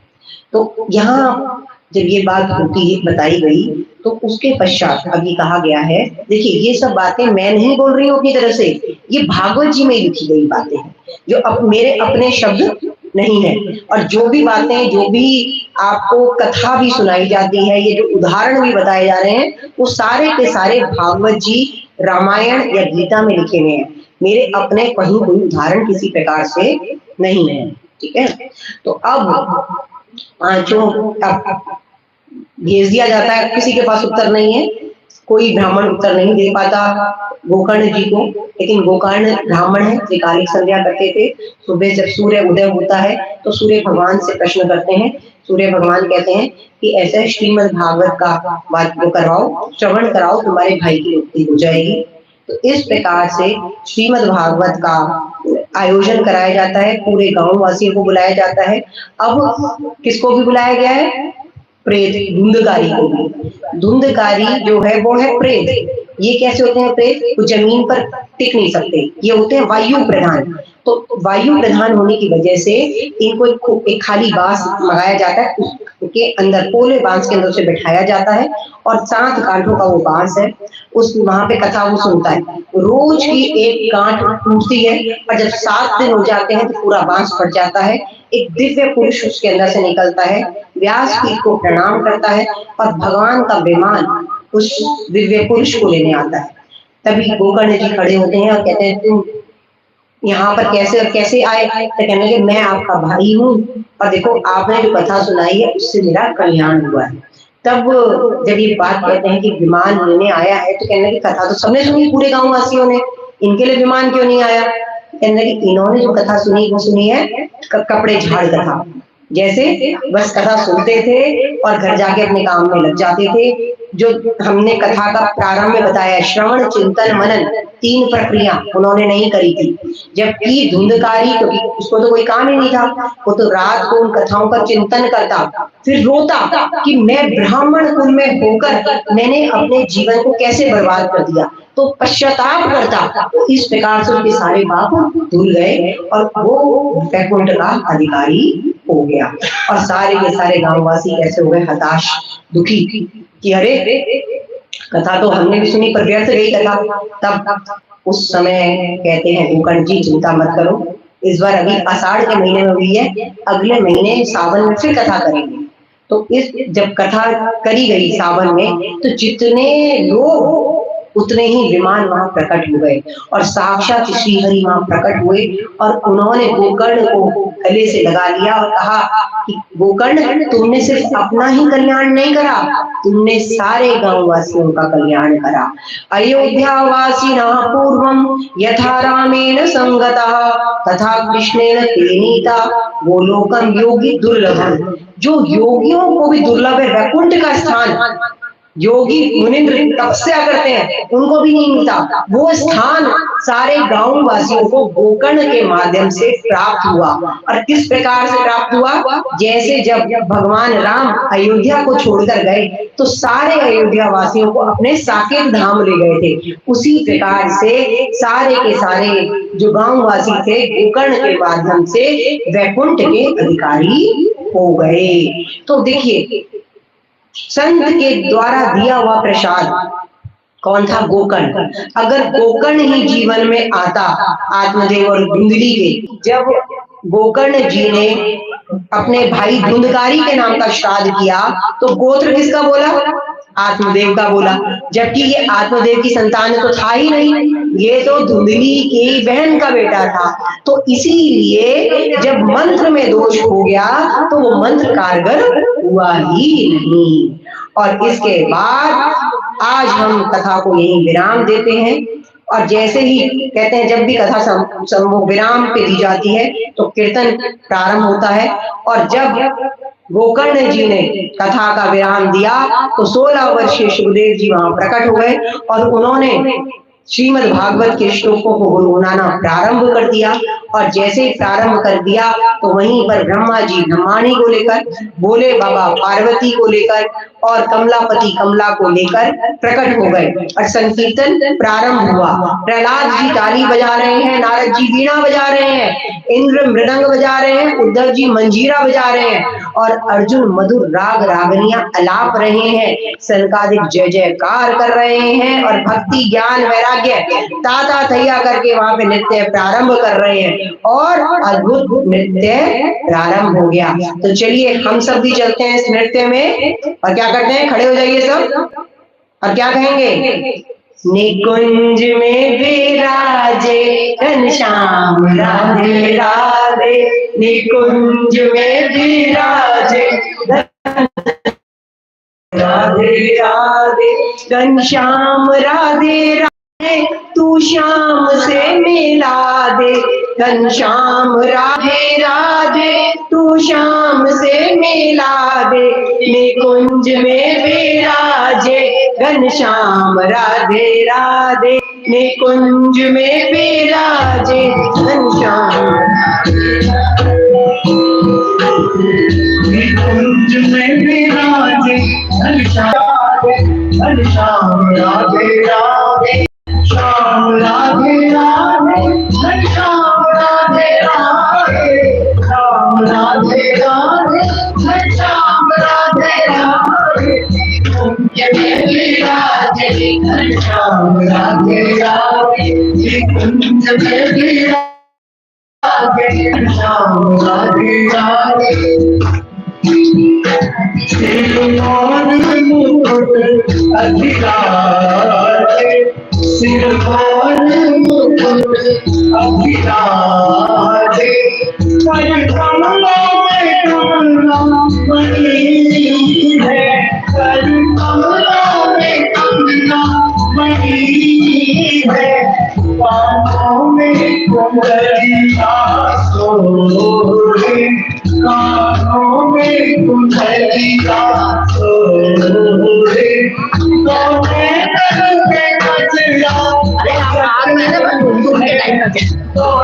तो यहाँ जब ये बात होती है बताई गई तो उसके पश्चात अभी कहा गया है, देखिए ये सब बातें मैं नहीं बोल रही हूँ अपनी तरफ से, ये भागवत जी में लिखी गई बातें हैं जो मेरे अपने शब्द नहीं है। और जो भी बातें, जो भी आपको कथा भी सुनाई जाती है, ये जो उदाहरण भी बताए जा रहे हैं, वो सारे के सारे भागवत जी रामायण या गीता में लिखे हुए हैं। मेरे अपने कहीं कोई उदाहरण किसी प्रकार से नहीं है। ठीक है, तो अब पांचों अब भेज दिया जाता है, किसी के पास उत्तर नहीं है, कोई ब्राह्मण उत्तर नहीं दे पाता गोकर्ण जी को, लेकिन गोकर्ण ब्राह्मण है, त्रिकालिक संध्या करते थे। सुबह जब सूर्य उदय होता है तो सूर्य भगवान से प्रश्न करते हैं। सूर्य भगवान कहते हैं कि ऐसे श्रीमद् भागवत का बात करवाओ, श्रवण कराओ, तुम्हारे भाई की मुक्ति हो जाएगी। तो इस प्रकार से श्रीमद् भागवत का आयोजन कराया जाता है, पूरे गांव वासियों को बुलाया जाता है। अब किसको भी बुलाया गया है? प्रेत, धुंधकारी को भी। धुंधकारी जो है वो है प्रेत। ये कैसे होते हैं प्रेत? वो जमीन पर टिक नहीं सकते, ये होते हैं वायु प्रधान। तो वायु प्रधान होने की वजह से इनको एक खाली बांस लगाया जाता है, उसके अंदर पोले बांस के अंदर उसे बिठाया जाता है और 7 गांठों का वो बांस है, उस वहां पे कथा वो सुनता है। रोज की एक गांठ टूटती है और जब 7 दिन हो जाते हैं तो पूरा बांस फट जाता है। एक दिव्य पुरुष उसके अंदर से निकलता है, व्यासपीठ को प्रणाम करता है और भगवान का विमान उस दिव्य पुरुष को लेने आता है। तभी गोकर्ण जी खड़े होते हैं और कहते हैं तुम यहाँ पर कैसे आए? तो कहने लगे मैं आपका भाई हूँ और देखो आपने जो कथा सुनाई है उससे मेरा कल्याण हुआ है। तब जब ये बात कहते हैं कि विमान लेने आया है तो कहने लगे कथा तो सबने सुनी, पूरे गांव वासियों ने, इनके लिए विमान क्यों नहीं आया? कहने लगे इन्होंने जो कथा सुनी वो सुनी है कपड़े झाड़ कथा, जैसे बस कथा सुनते थे और घर जाके अपने काम में लग जाते थे। जो हमने कथा का प्रारंभ में बताया, श्रवण चिंतन मनन 3 प्रक्रिया उन्होंने नहीं करी थी। जबकि धुंधकारी, क्योंकि उसको तो कोई काम ही नहीं था, वो तो रात को उन कथाओं का चिंतन करता, फिर रोता कि मैं ब्राह्मण कुल में होकर मैंने अपने जीवन को कैसे बर्बाद कर दिया, तो पश्चाताप करता। इस प्रकार से उनके सारे पाप धुल गए और वो वैकुंठ का अधिकारी हो गया। और सारे के सारे गांववासी कैसे हो गए? हताश, दुखी कि अरे कथा तो हमने भी सुनी पर व्यर्थ गई कथा। तब उस समय कहते हैं गोकर्ण जी चिंता मत करो, इस बार अभी आषाढ़ के महीने में हुई है, अगले महीने सावन में फिर कथा करेंगे। तो इस जब कथा करी गई सावन में तो जितने लोग उतने ही विमान वहां प्रकट हुए और साक्षात श्रीहरि वहां प्रकट हुए और उन्होंने गोकर्ण को गले से लगा लिया और कहा कि गोकर्ण तुमने सिर्फ अपना ही कल्याण नहीं करा, तुमने सारे गांव वासियों का कल्याण करा। अयोध्यावासिनः पूर्वं यथा रामेण संगतः तथा कृष्णेन तेनीता गोलोकं योगी दुर्लभम्। जो योगियों को भी दुर्लभ है, वैकुंठ का स्थान, योगी मुनिंद्र तपस्या करते हैं उनको भी नहीं मिलता, वो स्थान सारे गांव वासियों को गोकर्ण के माध्यम से प्राप्त हुआ। और किस प्रकार से प्राप्त हुआ? जैसे जब भगवान राम अयोध्या को छोड़कर गए तो सारे अयोध्या वासियों को अपने साकेत धाम ले गए थे, उसी प्रकार से सारे के सारे जो गांव वासी थे गोकर्ण के माध्यम से वैकुंठ के अधिकारी हो गए। तो देखिए संत के द्वारा दिया हुआ प्रसाद कौन था? गोकर्ण। अगर गोकर्ण ही जीवन में आता आत्मदेव और धुंधली के, जब गोकर्ण जी ने अपने भाई धुंधकारी के नाम का श्राद्ध किया तो गोत्र किसका बोला? आत्मदेव का बोला, जबकि ये आत्मदेव की संतान तो था ही नहीं, ये तो धुंधली की बहन का बेटा था। तो इसीलिए जब मंत्र में दोष हो गया तो वो मंत्र कारगर हुआ ही नहीं। और इसके बाद आज हम कथा को यहीं विराम देते हैं। और जैसे ही कहते हैं जब भी कथा विराम पे दी जाती है तो कीर्तन प्रारंभ होता है। और जब गोकर्ण जी ने कथा का विराम दिया तो 16 वर्षीय सुखदेव जी वहां प्रकट हो गए और उन्होंने श्रीमद् भागवत के श्लोकों को गुनगुनाना प्रारंभ कर दिया। और जैसे ही प्रारंभ कर दिया तो वहीं पर ब्रह्मा जी ब्रह्माणी को लेकर, भोले बाबा पार्वती को लेकर और कमलापति कमला को लेकर प्रकट हो गए और संकीर्तन प्रारंभ हुआ। प्रहलाद जी ताली बजा रहे हैं, नारद जी वीणा बजा रहे हैं, इंद्र मृदंग बजा रहे हैं, उद्धव जी मंजीरा बजा रहे हैं और अर्जुन मधुर राग रागनियां अलाप रहे हैं, सनकादिक जय जयकार कर रहे हैं और भक्ति ज्ञान वैराग्य ताता थैया करके वहां पे नृत्य प्रारंभ कर रहे हैं और अद्भुत नृत्य प्रारंभ हो गया। तो चलिए हम सब भी चलते हैं इस नृत्य में और क्या करते हैं, खड़े हो जाइए सब और क्या कहेंगे, निकुंज में विराजे घनश्याम राधे राधे, निकुंज में विराजे राधे राधे, घनश्याम राधे राधे, तू श्याम से मिला दे, घनश्याम राधे राधे, तू श्याम से मिला दे, निकुंज में विराजे घनश्याम राधे राधे, निकुंज में विराजे घनश्याम, निकुंज में विराजे घनश्याम राधे राधे, श्याम राधे राधे, घनश्याम राधे राधे, श्याम राधे राधे, घनश्याम राधे राधे, निकुंज में विराजे घनश्याम राधे राधे, निकुंज में विराजे घनश्याम राधे राधे, सिरमौर मुकुट अभिराजे, सिरमौर मुकुट अभिराजे, कर कमलों में कमला बनी है, कर कमलों में कमला बनी है, बाहों में कुंडलिया सोहे, कानों में कुंडलिया सोहे, सोने के कचरा, सोने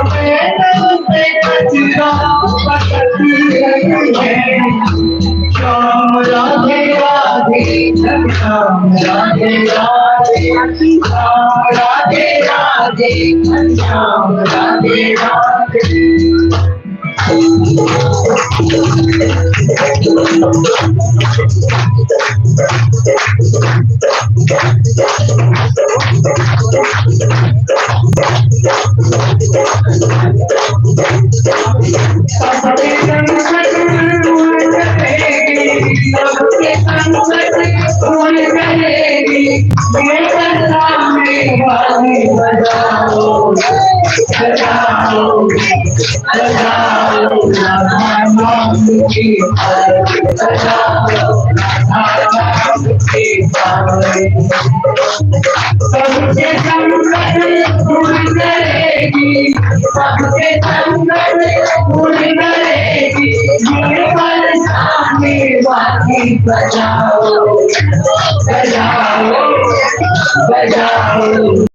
के कचरा पकड़ती है, श्याम राधे राधे, श्याम राधे राधे, श्याम राधे राधे, श्याम राधे राधे, सबके संकट दूर करेगी, ये कला में बाजी बजाओ बजाओ बजाओ, राधा नाम की बजाओ राधा नाम की, सबके संकट दूर करेगी, सबके संकट दूर करेगी, ये सामने बाजी बजाओ बजाओ बजाओ, बजाओ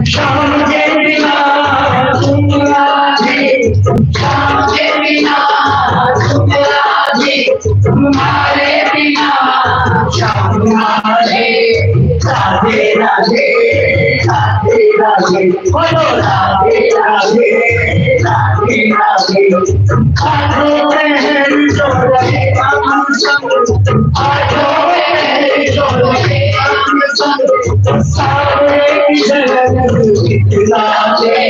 श्याम के बिना तुम राधे, श्याम के बिना तुम राधे, तुम्हारे बिना श्याम राधे, राधे राधे राधे राधे, बोलो राधे राधे राधे राधे। आठों पहर जोड़े हम सब, आठों पहर जोड़े हम सब, सारे जगत राधे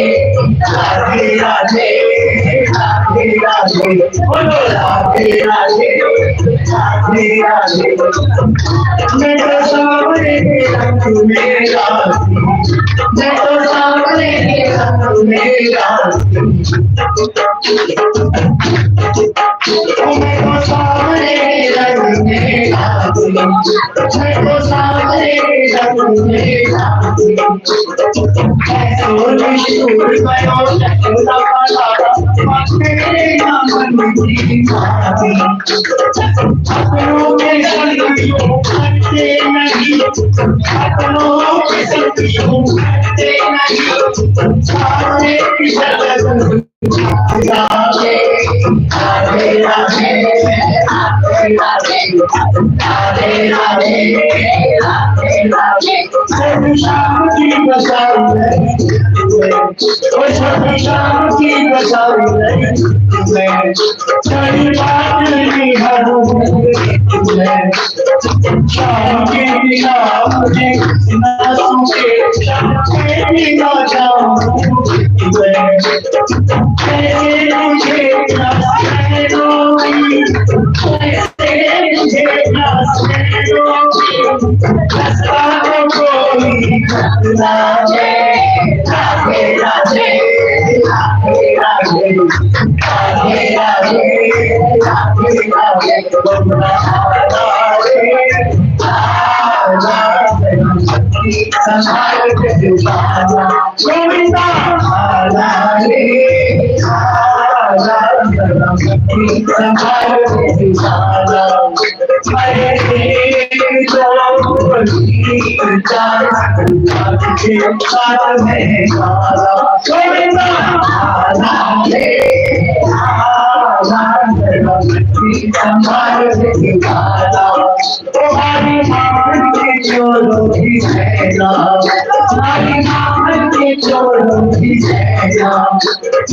राधे राधे राधे राधे, बोलो राधे राधे राधे राधे। मैं तो सावरे के रंग में राधे, मैं तो सावरे के रंग में राधे, मैं तो सावरे के रंग में राधे, मैं तो सावरे के रंग में राधे। ऐसो निष्ठुर करो शकुला वाला, तेरे नाम की राधे। अपनों के संगियों हटते नहीं, अपनों के संगियों हटते नहीं, सारे जगत राधे राधे राधे राधे राधे राधे राधे राधे। श्याम की बसाई नहीं तुम्हें, श्याम की बसाई नहीं तुम्हें, तेरी बात नहीं हरूँ तुम्हें। श्याम के बिना मुझे ना सूखे, श्याम के बिना जाऊँ तुम्हें, मुझे ना रोई, मुझे ना रोई, राधे राधे राधे राधे राधे राधे राधे राधे। गोविंदा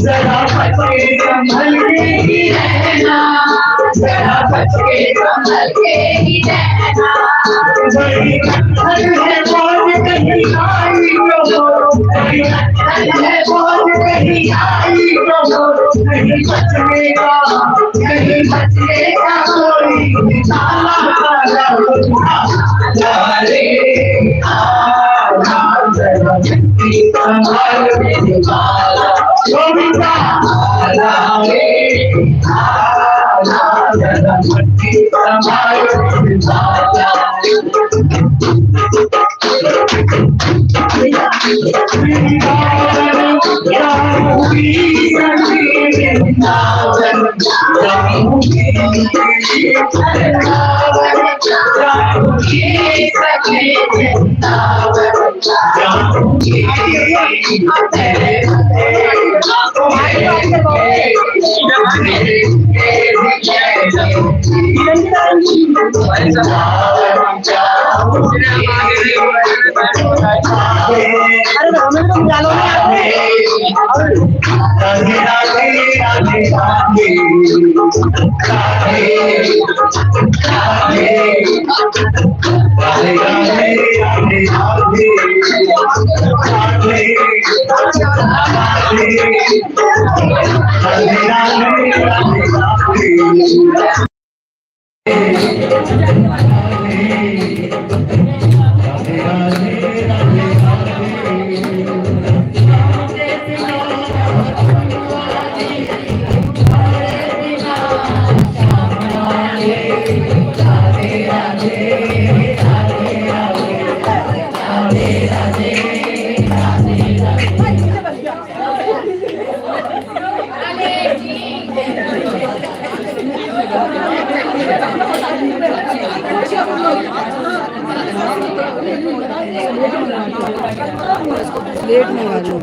जरा बचे संभल के ही रहना, जरा बचे संभल के ही रहना। बड़ी खट्टर है बहुत कहीं आई तो, बड़ी खट्टर है बहुत कहीं आई तो, कहीं बचेगा कोई ताला ताला रे संभाल मेरे बाला गोविंदा संभाल मेरे बाला। प्लेट मंगा लो।